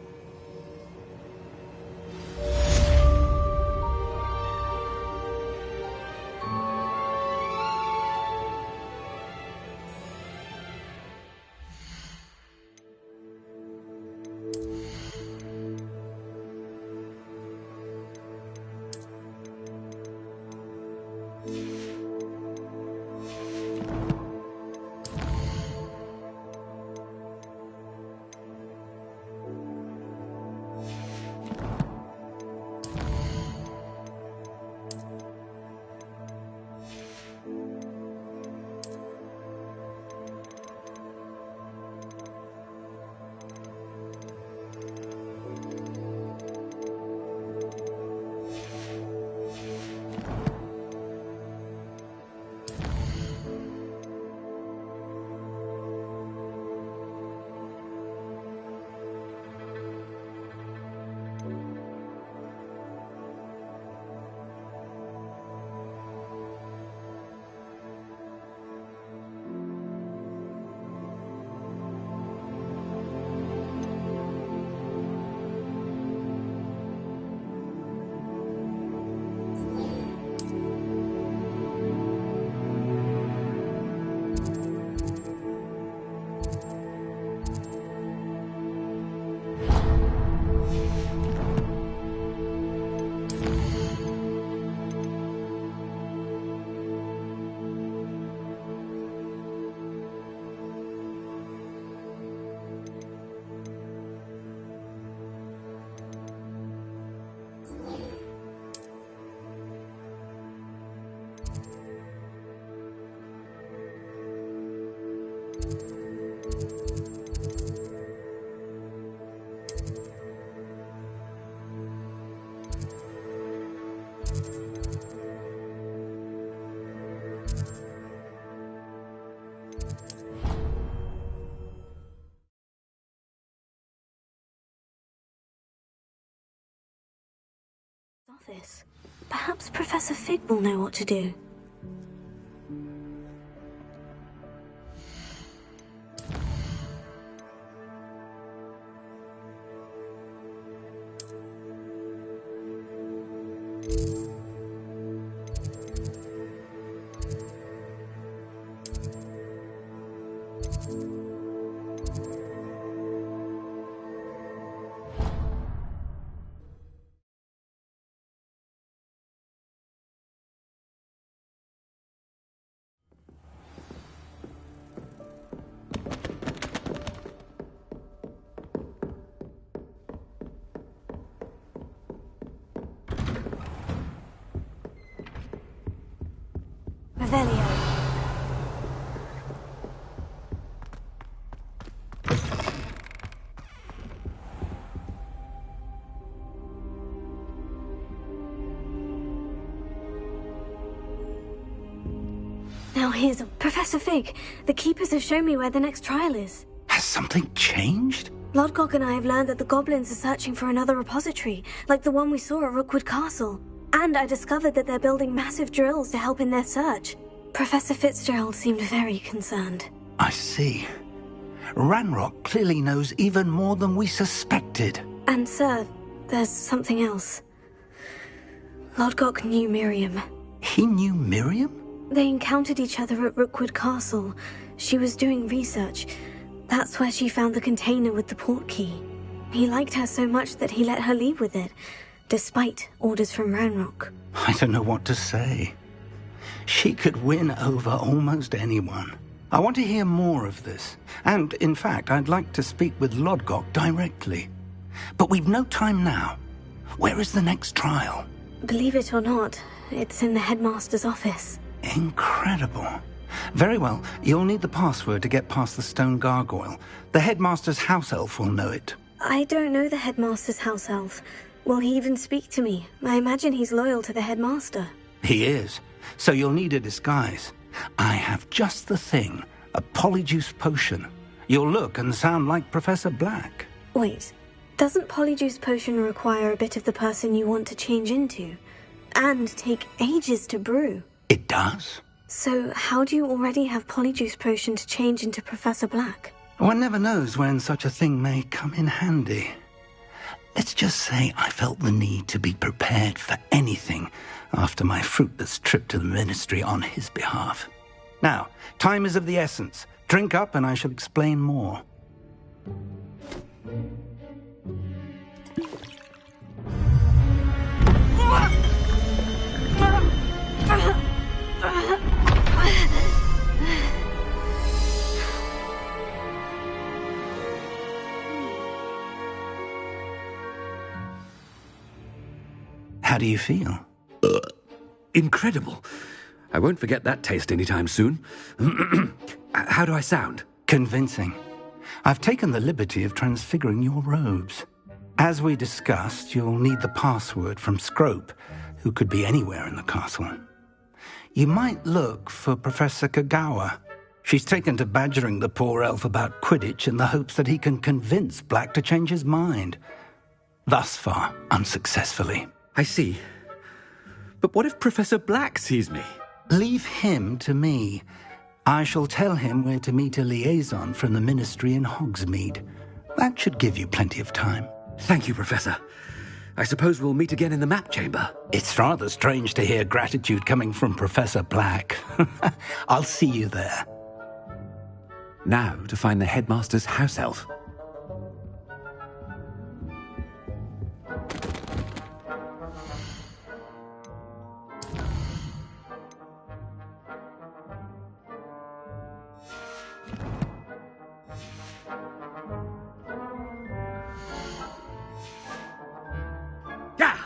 Speaker 4: Office. Perhaps Professor Fig will know what to do. Revelio. Now here's Professor Fig. The Keepers have shown me where the next trial is.
Speaker 2: Has something changed?
Speaker 4: Lodgok and I have learned that the goblins are searching for another repository, like the one we saw at Rookwood Castle. And I discovered that they're building massive drills to help in their search. Professor Fitzgerald seemed very concerned.
Speaker 2: I see. Ranrock clearly knows even more than we suspected.
Speaker 4: And sir, there's something else. Lodgok knew Miriam.
Speaker 2: He knew Miriam?
Speaker 4: They encountered each other at Rookwood Castle. She was doing research. That's where she found the container with the port key. He liked her so much that he let her leave with it, despite orders from Ranrock.
Speaker 2: I don't know what to say. She could win over almost anyone. I want to hear more of this. And, in fact, I'd like to speak with Lodgok directly. But we've no time now. Where is the next trial?
Speaker 4: Believe it or not, it's in the headmaster's office.
Speaker 2: Incredible. Very well, you'll need the password to get past the stone gargoyle. The headmaster's house elf will know it.
Speaker 4: I don't know the headmaster's house elf. Will he even speak to me? I imagine he's loyal to the headmaster.
Speaker 2: He is. So you'll need a disguise. I have just the thing. A polyjuice potion. You'll look and sound like Professor Black.
Speaker 4: Wait, doesn't polyjuice potion require a bit of the person you want to change into? And take ages to brew?
Speaker 2: It does.
Speaker 4: So how do you already have polyjuice potion to change into Professor Black?
Speaker 2: One never knows when such a thing may come in handy. Let's just say I felt the need to be prepared for anything after my fruitless trip to the Ministry on his behalf. Now, time is of the essence. Drink up and I shall explain more. How do you feel?
Speaker 9: Incredible. I won't forget that taste anytime soon. How do I sound?
Speaker 2: Convincing. I've taken the liberty of transfiguring your robes. As we discussed, you'll need the password from Scrope, who could be anywhere in the castle. You might look for Professor Kagawa. She's taken to badgering the poor elf about Quidditch in the hopes that he can convince Black to change his mind. Thus far, unsuccessfully.
Speaker 9: I see. But what if Professor Black sees me?
Speaker 2: Leave him to me. I shall tell him where to meet a liaison from the Ministry in Hogsmeade. That should give you plenty of time.
Speaker 9: Thank you, Professor. I suppose we'll meet again in the map chamber.
Speaker 2: It's rather strange to hear gratitude coming from Professor Black. I'll see you there.
Speaker 9: Now to find the headmaster's house elf. Yeah!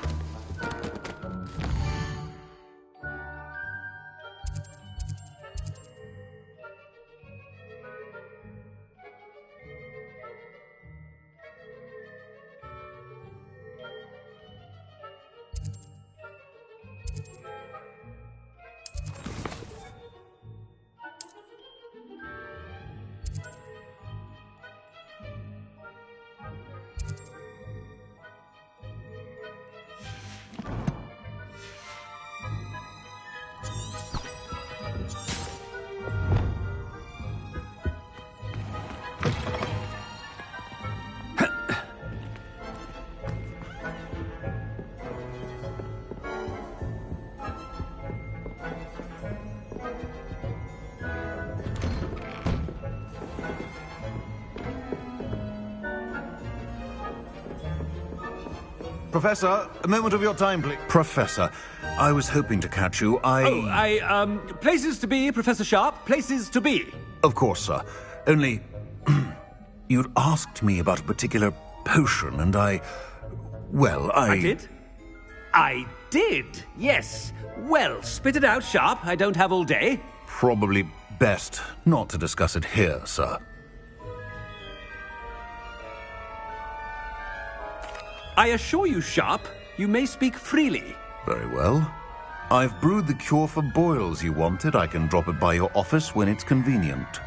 Speaker 10: Professor, a moment of your time, please. Professor, I was hoping to catch you.
Speaker 9: Places to be, Professor Sharp. Places to be.
Speaker 10: Of course, sir. Only, you'd asked me about a particular potion, and I
Speaker 9: did? I did, yes. Well, spit it out, Sharp. I don't have all day.
Speaker 10: Probably best not to discuss it here, sir.
Speaker 9: I assure you, Sharp, you may speak freely.
Speaker 10: Very well. I've brewed the cure for boils you wanted. I can drop it by your office when it's convenient.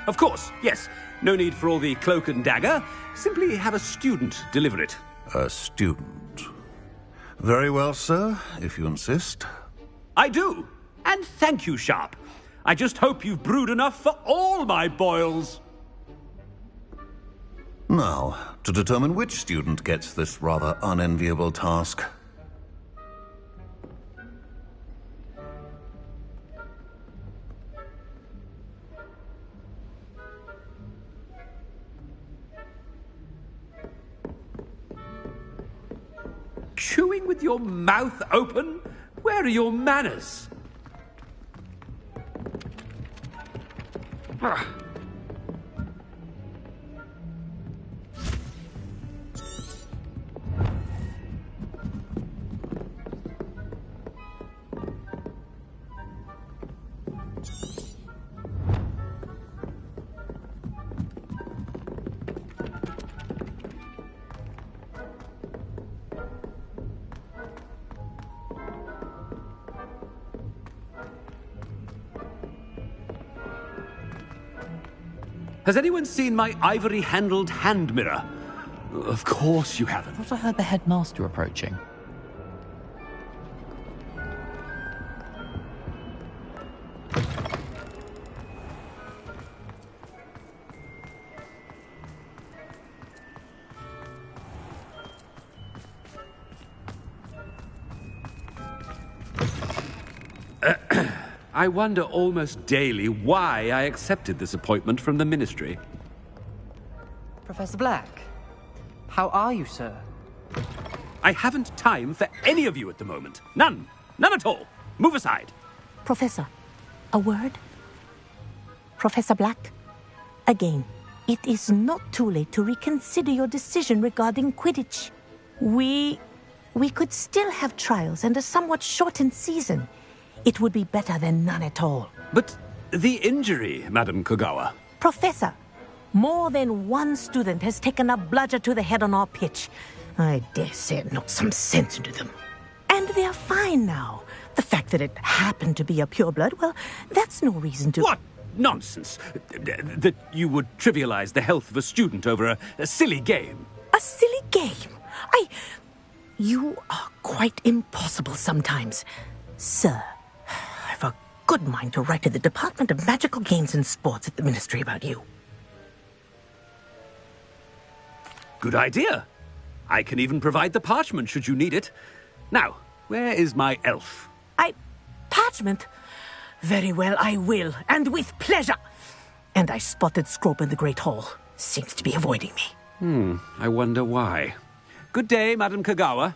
Speaker 9: Of course, yes. No need for all the cloak and dagger. Simply have a student deliver it.
Speaker 10: A student. Very well, sir, if you insist.
Speaker 9: I do. And thank you, Sharp. I just hope you've brewed enough for all my boils.
Speaker 10: Now, to determine which student gets this rather unenviable task.
Speaker 9: Chewing with your mouth open? Where are your manners? Has anyone seen my ivory-handled hand mirror? Of course you haven't.
Speaker 11: I thought I heard the headmaster approaching.
Speaker 9: I wonder almost daily why I accepted this appointment from the Ministry.
Speaker 12: Professor Black, how are you, sir?
Speaker 9: I haven't time for any of you at the moment. None. None at all. Move aside.
Speaker 13: Professor, a word? Professor Black, again, it is not too late to reconsider your decision regarding Quidditch. We could still have trials and a somewhat shortened season. It would be better than none at all.
Speaker 9: But the injury, Madam Kogawa.
Speaker 13: Professor, more than one student has taken a bludger to the head on our pitch. I dare say it knocked some sense into them. And they're fine now. The fact that it happened to be a pureblood, well, that's no reason to...
Speaker 9: What nonsense! That you would trivialize the health of a student over a silly game.
Speaker 13: A silly game? You are quite impossible sometimes. Sir, I've a good mind to write to the Department of Magical Games and Sports at the Ministry about you.
Speaker 9: Good idea. I can even provide the parchment should you need it. Now, where is my elf?
Speaker 13: Parchment? Very well, I will, and with pleasure. And I spotted Scrope in the Great Hall. Seems to be avoiding me.
Speaker 9: I wonder why. Good day, Madam Kogawa.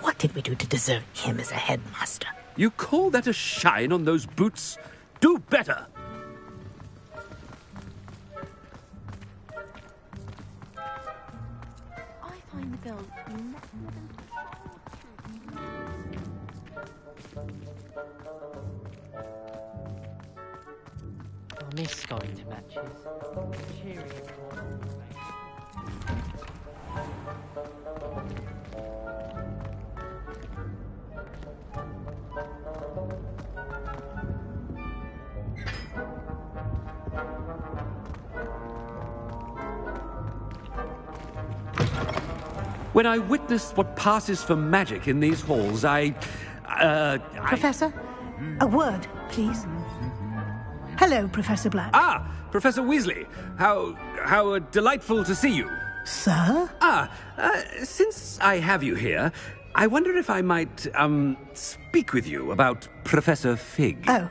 Speaker 13: What did we do to deserve him as a headmaster?
Speaker 9: You call that a shine on those boots? Do better!
Speaker 8: I find the girls
Speaker 12: I miss going to matches. Cheering everyone.
Speaker 9: When I witness what passes for magic in these halls,
Speaker 14: Professor, a word, please. Hello, Professor Black.
Speaker 9: Ah, Professor Weasley. How delightful to see you.
Speaker 14: Sir?
Speaker 9: Since I have you here, I wonder if I might, speak with you about Professor Fig.
Speaker 14: Oh,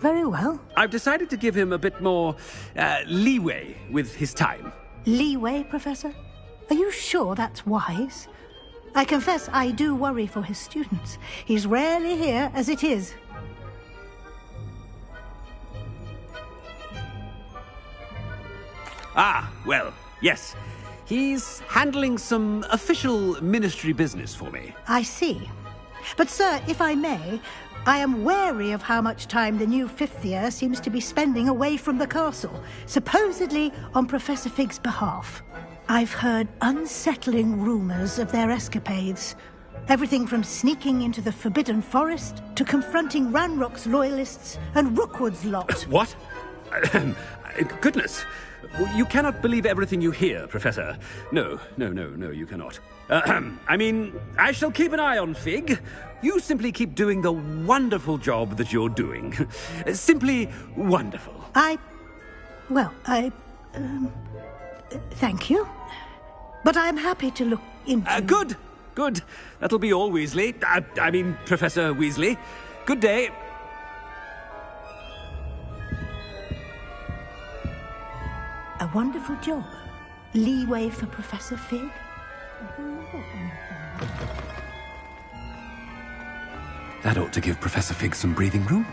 Speaker 14: very well.
Speaker 9: I've decided to give him a bit more, leeway with his time.
Speaker 14: Leeway, Professor? Are you sure that's wise? I confess I do worry for his students. He's rarely here as it is.
Speaker 9: Ah, well, yes. He's handling some official ministry business for me.
Speaker 14: I see. But, sir, if I may, I am wary of how much time the new fifth year seems to be spending away from the castle, supposedly on Professor Fig's behalf. I've heard unsettling rumors of their escapades. Everything from sneaking into the Forbidden Forest to confronting Ranrock's loyalists and Rookwood's lot.
Speaker 9: What? Goodness. You cannot believe everything you hear, Professor. No, you cannot. I mean, I shall keep an eye on Fig. You simply keep doing the wonderful job that you're doing. Simply wonderful.
Speaker 14: Thank you. But I'm happy to look into...
Speaker 9: Good. That'll be all, Weasley. I mean, Professor Weasley. Good day.
Speaker 14: A wonderful job. Leeway for Professor Fig.
Speaker 9: That ought to give Professor Fig some breathing room.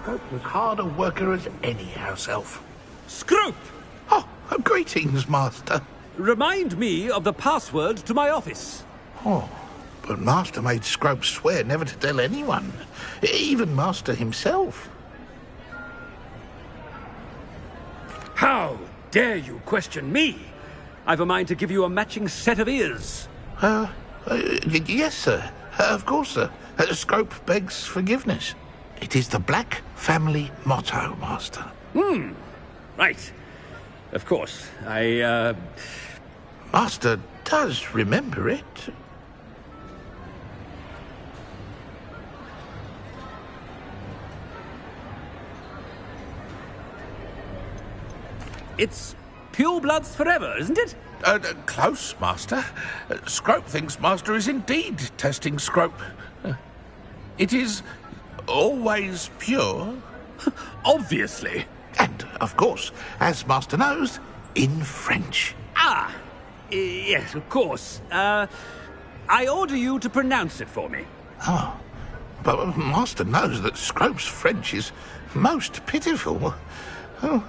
Speaker 15: Scrope was hard a worker as any house elf.
Speaker 9: Scrope!
Speaker 15: Oh, greetings, Master.
Speaker 9: Remind me of the password to my office.
Speaker 15: Oh, but Master made Scrope swear never to tell anyone, even Master himself.
Speaker 9: How dare you question me? I've a mind to give you a matching set of ears.
Speaker 15: Yes, sir. Of course, sir. Scrope begs forgiveness. It is the Black family motto, Master.
Speaker 9: Right. Of course.
Speaker 15: Master does remember it.
Speaker 9: It's pure bloods forever, isn't it?
Speaker 15: Close, Master. Scrope thinks Master is indeed testing Scrope. It is always pure.
Speaker 9: Obviously.
Speaker 15: And, of course, as Master knows, in French.
Speaker 9: Yes, of course. I order you to pronounce it for me.
Speaker 15: Oh, but Master knows that Scrope's French is most pitiful. Oh,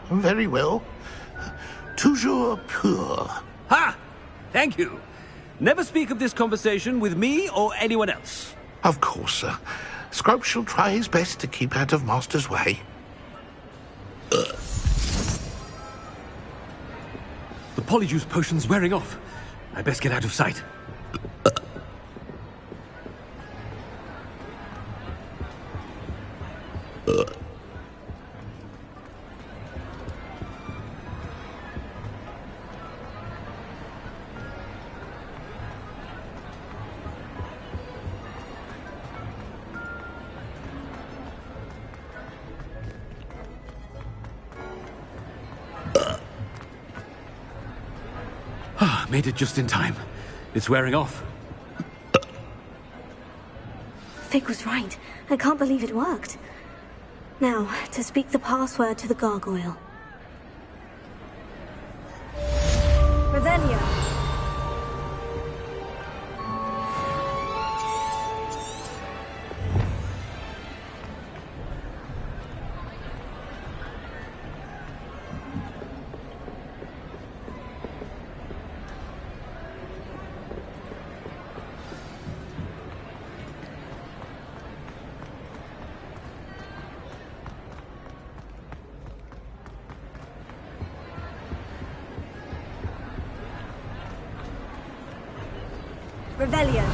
Speaker 15: very well. Toujours pur.
Speaker 9: Ha! Thank you. Never speak of this conversation with me or anyone else.
Speaker 15: Of course, sir. Scrope shall try his best to keep out of Master's way.
Speaker 9: The polyjuice potion's wearing off. I best get out of sight. Made it just in time. It's wearing off.
Speaker 4: Fig was right. I can't believe it worked. Now, to speak the password to the gargoyle. Revelio. Revelio.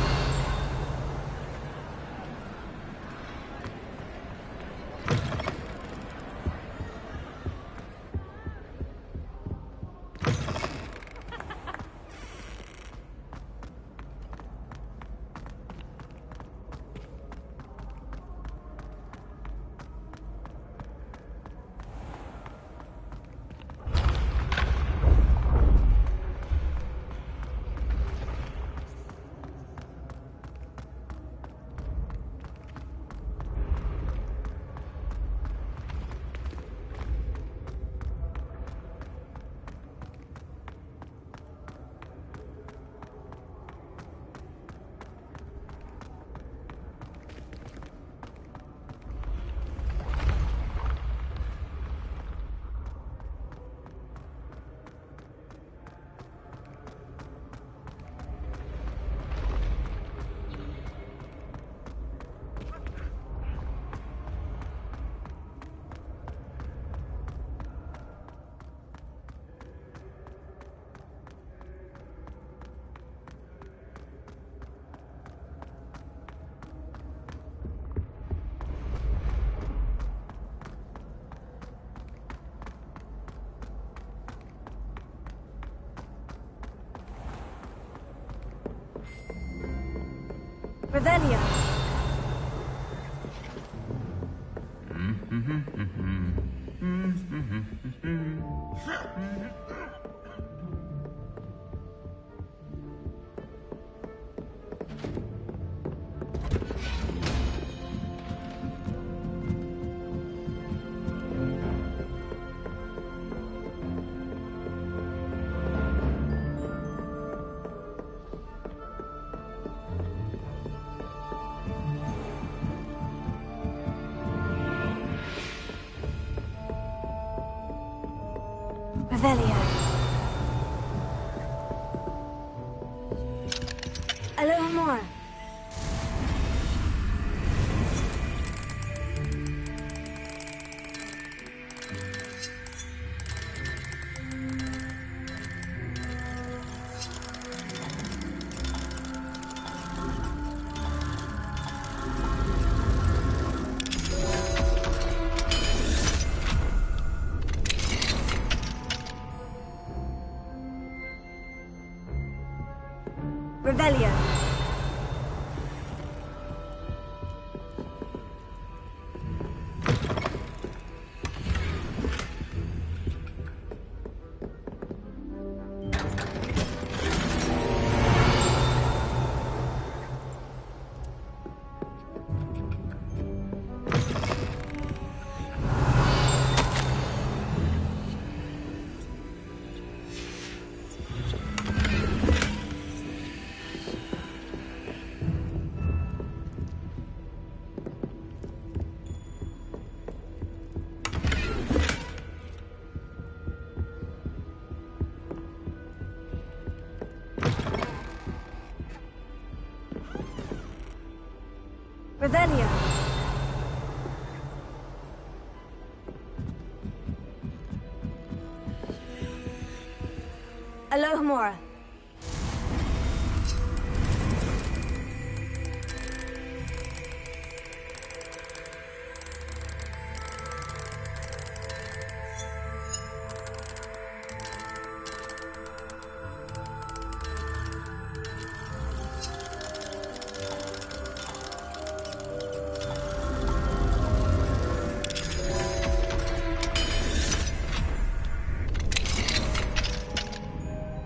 Speaker 4: Revelio. Revelio. Alohomora. Revelio. Revelio. Alohomora.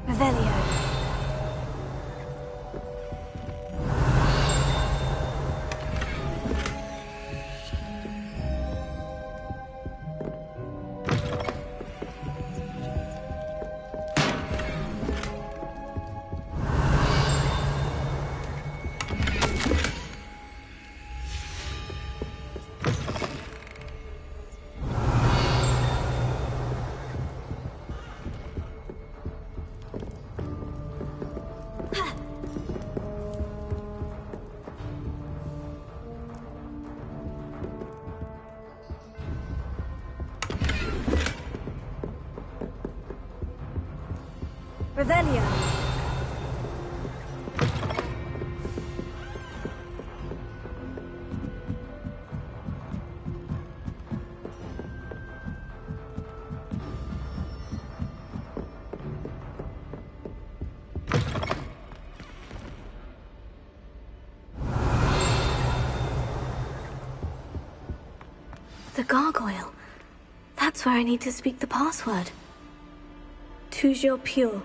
Speaker 4: Revelio. Revelio. The gargoyle. That's where I need to speak the password. Toujours pure.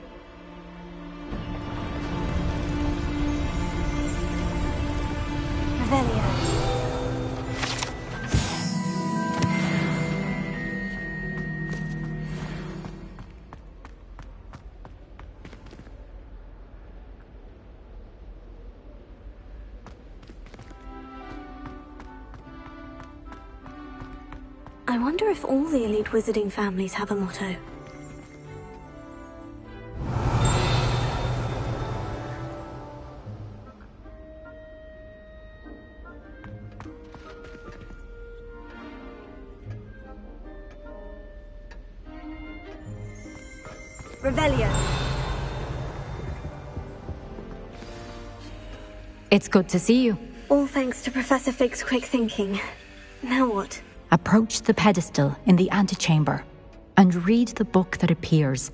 Speaker 4: Revelio. I wonder if all the elite wizarding families have a motto. Revelio.
Speaker 8: It's good to see you.
Speaker 4: All thanks to Professor Fig's quick thinking. Now what?
Speaker 8: Approach the pedestal in the antechamber and read the book that appears.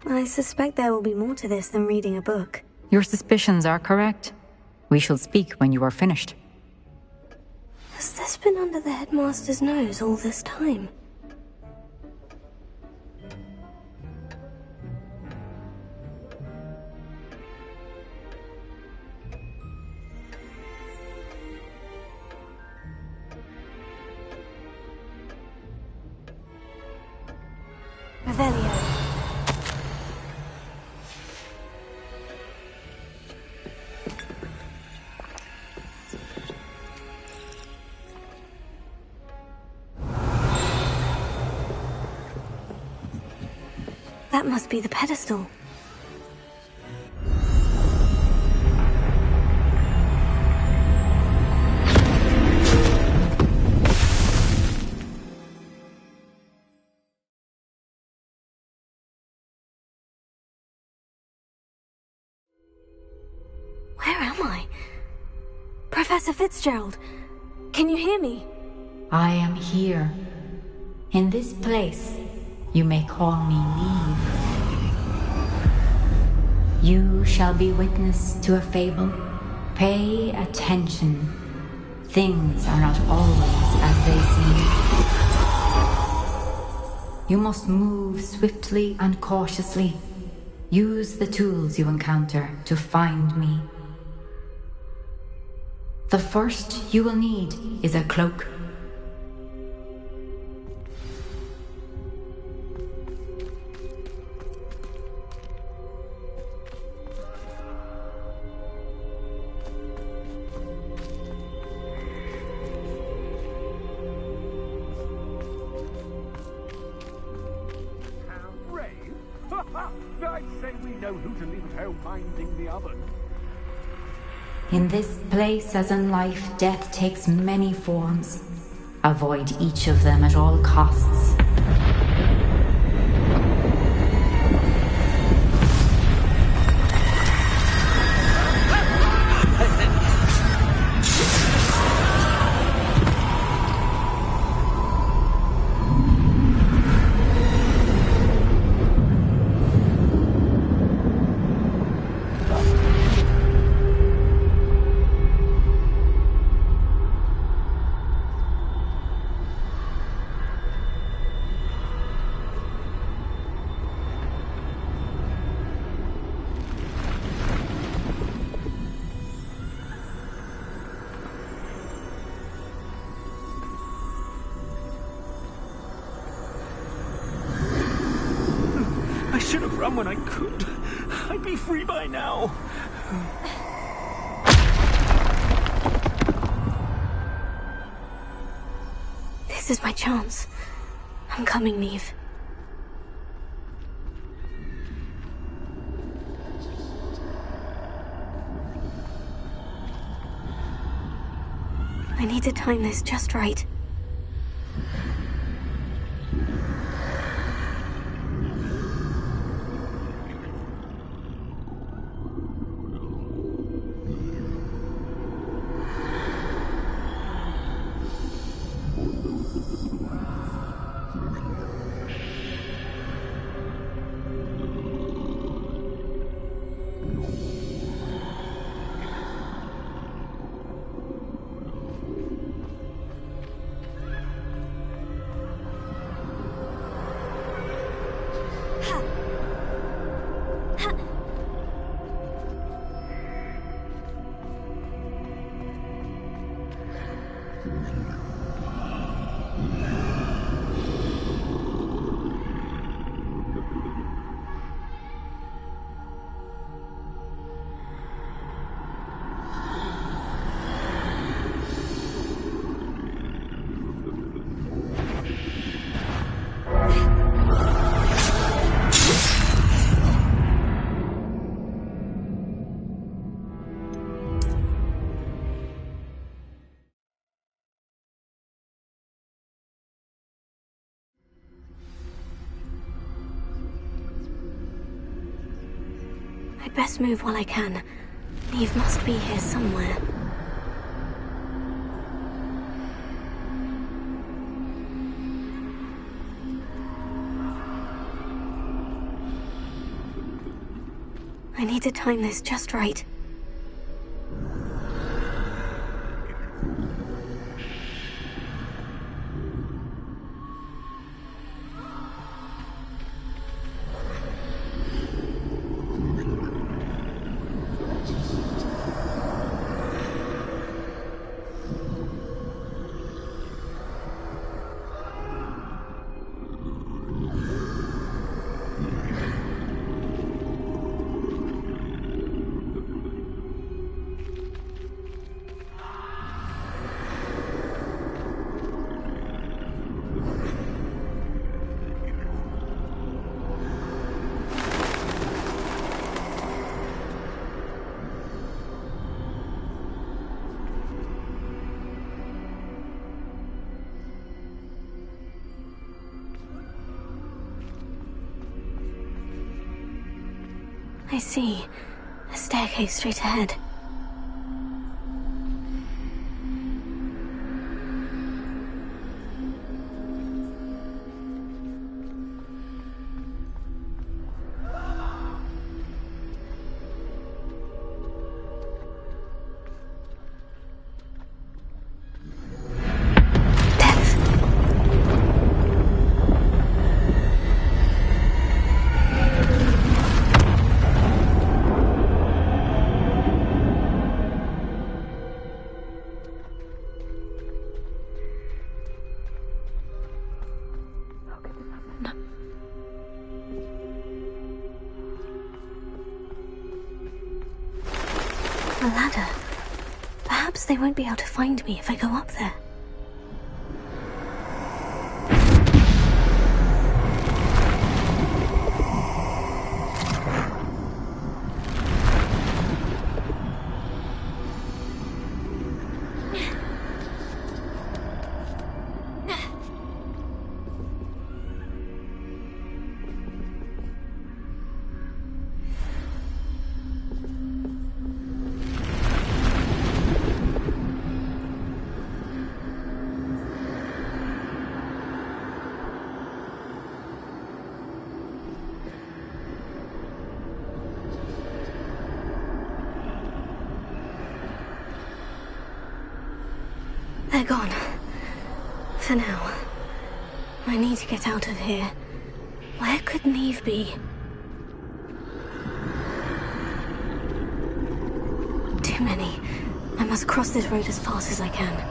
Speaker 4: I suspect there will be more to this than reading a book.
Speaker 8: Your suspicions are correct. We shall speak when you are finished.
Speaker 4: Has this been under the headmaster's nose all this time? Revelio. That must be the pedestal. Where am I? Professor Fitzgerald, can you hear me?
Speaker 8: I am here. In this place, you may call me Neve. You shall be witness to a fable. Pay attention. Things are not always as they seem. You must move swiftly and cautiously. Use the tools you encounter to find me. The first you will need is a cloak.
Speaker 9: I'd say we know who to leave at home minding the oven.
Speaker 8: In this place, as in life, death takes many forms. Avoid each of them at all costs.
Speaker 9: I should have run when I could. I'd be free by now.
Speaker 4: This is my chance. I'm coming, Neve. I need to time this just right. I'd best move while I can. Neve must be here somewhere. I need to time this just right. I see. A staircase straight ahead. A ladder. Perhaps they won't be able to find me if I go up there. They're gone. For now. I need to get out of here. Where could Neve be? Too many. I must cross this road as fast as I can.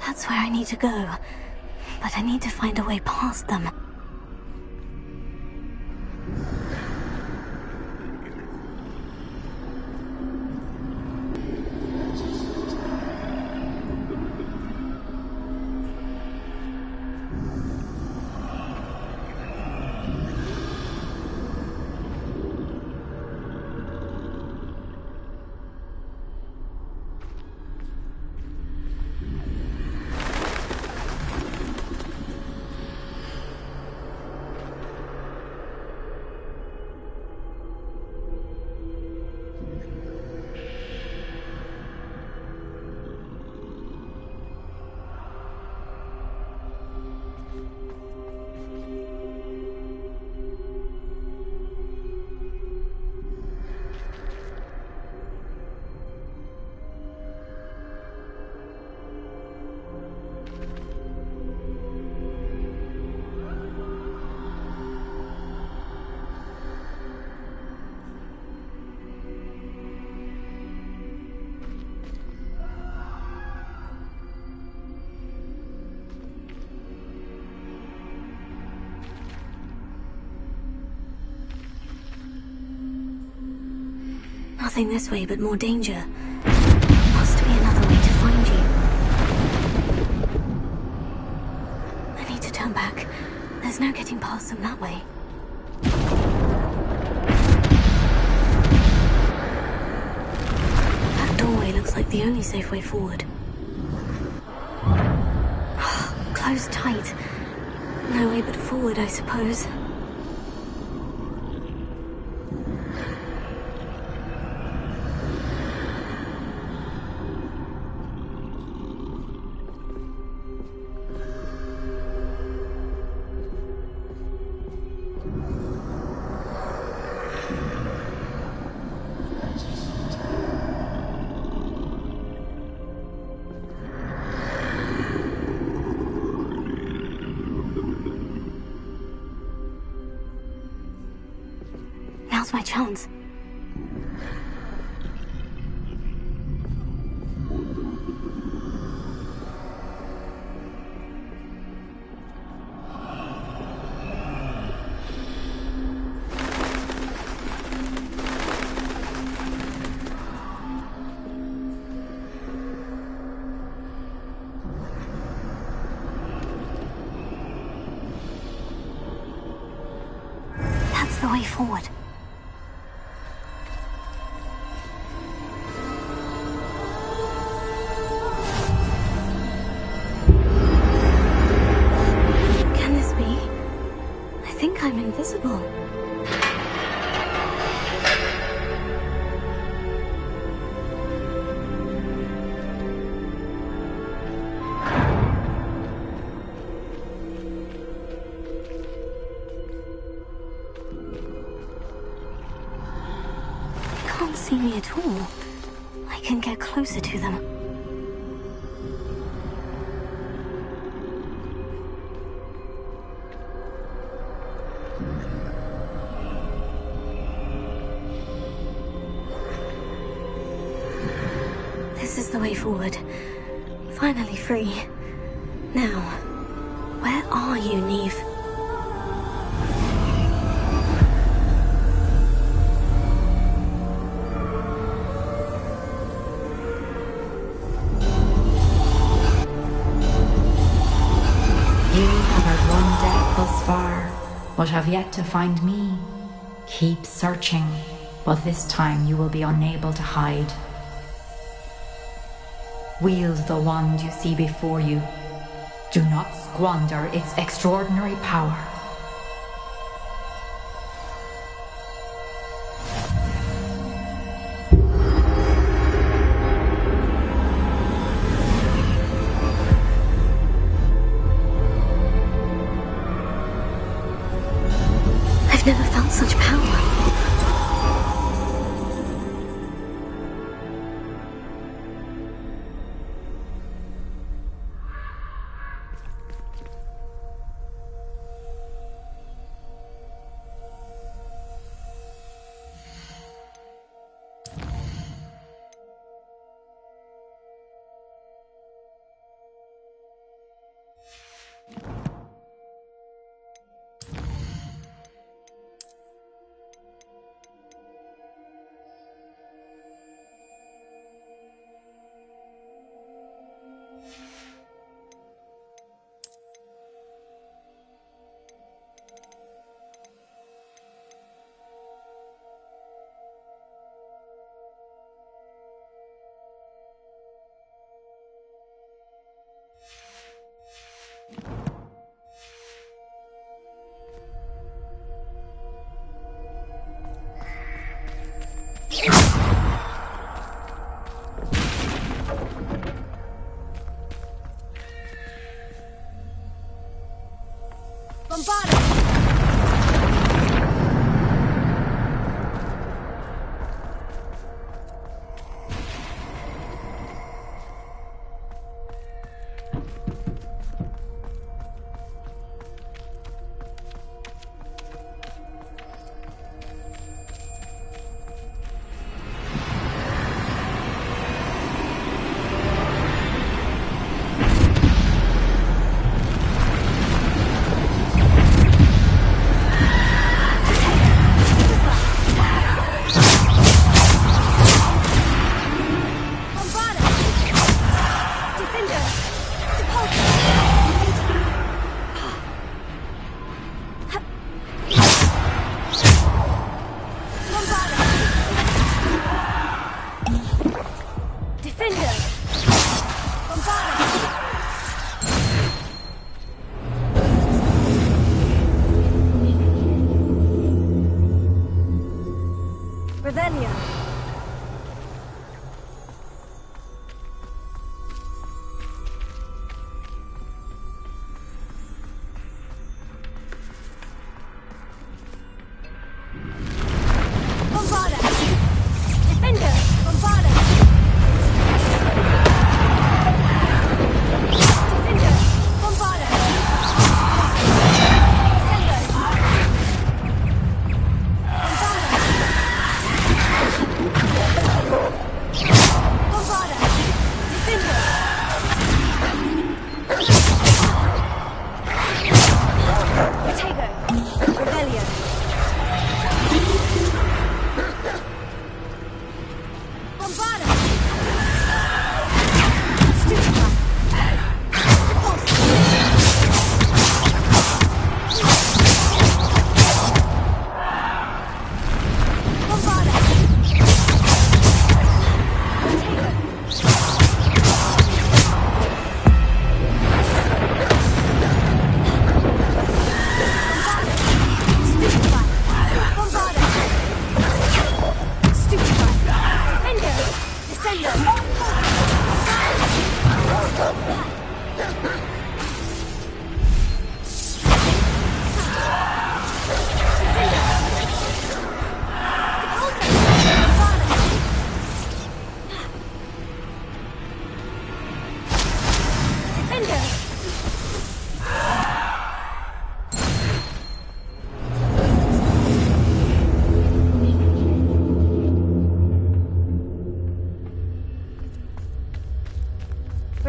Speaker 4: That's where I need to go, but I need to find a way past them. Nothing this way but more danger. Must be another way to find you. I need to turn back. There's no getting past them that way. That like the only safe way forward. Closed tight. No way but forward, I suppose. Now's my chance. That's the way forward. I'm invisible. They can't see me at all. I can get closer to them. This is the way forward. Finally free. Now, where are you, Neve?
Speaker 8: You have had one death thus far, but have yet to find me. Keep searching, but this time you will be unable to hide. Wield the wand you see before you. Do not squander its extraordinary power.
Speaker 4: I've never felt such power.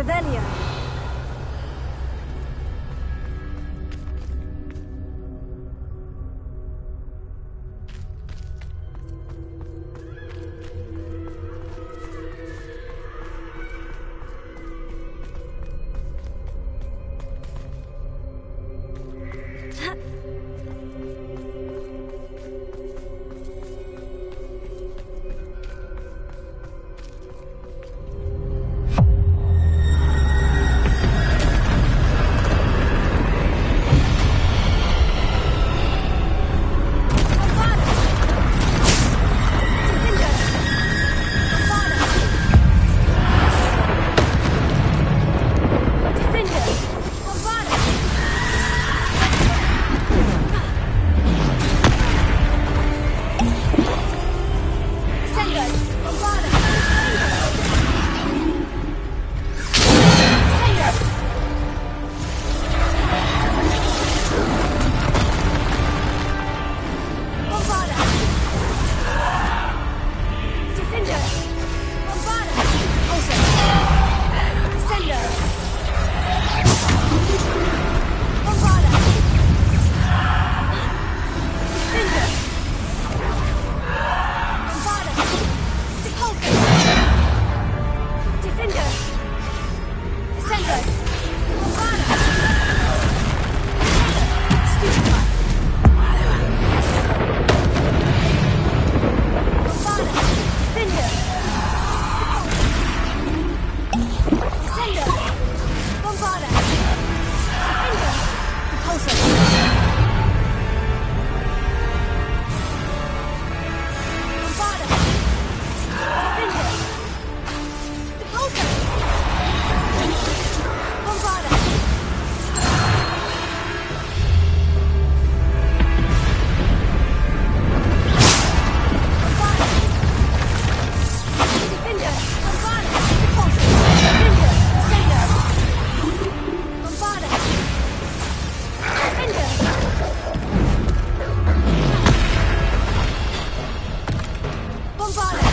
Speaker 4: Revelio. Bombada!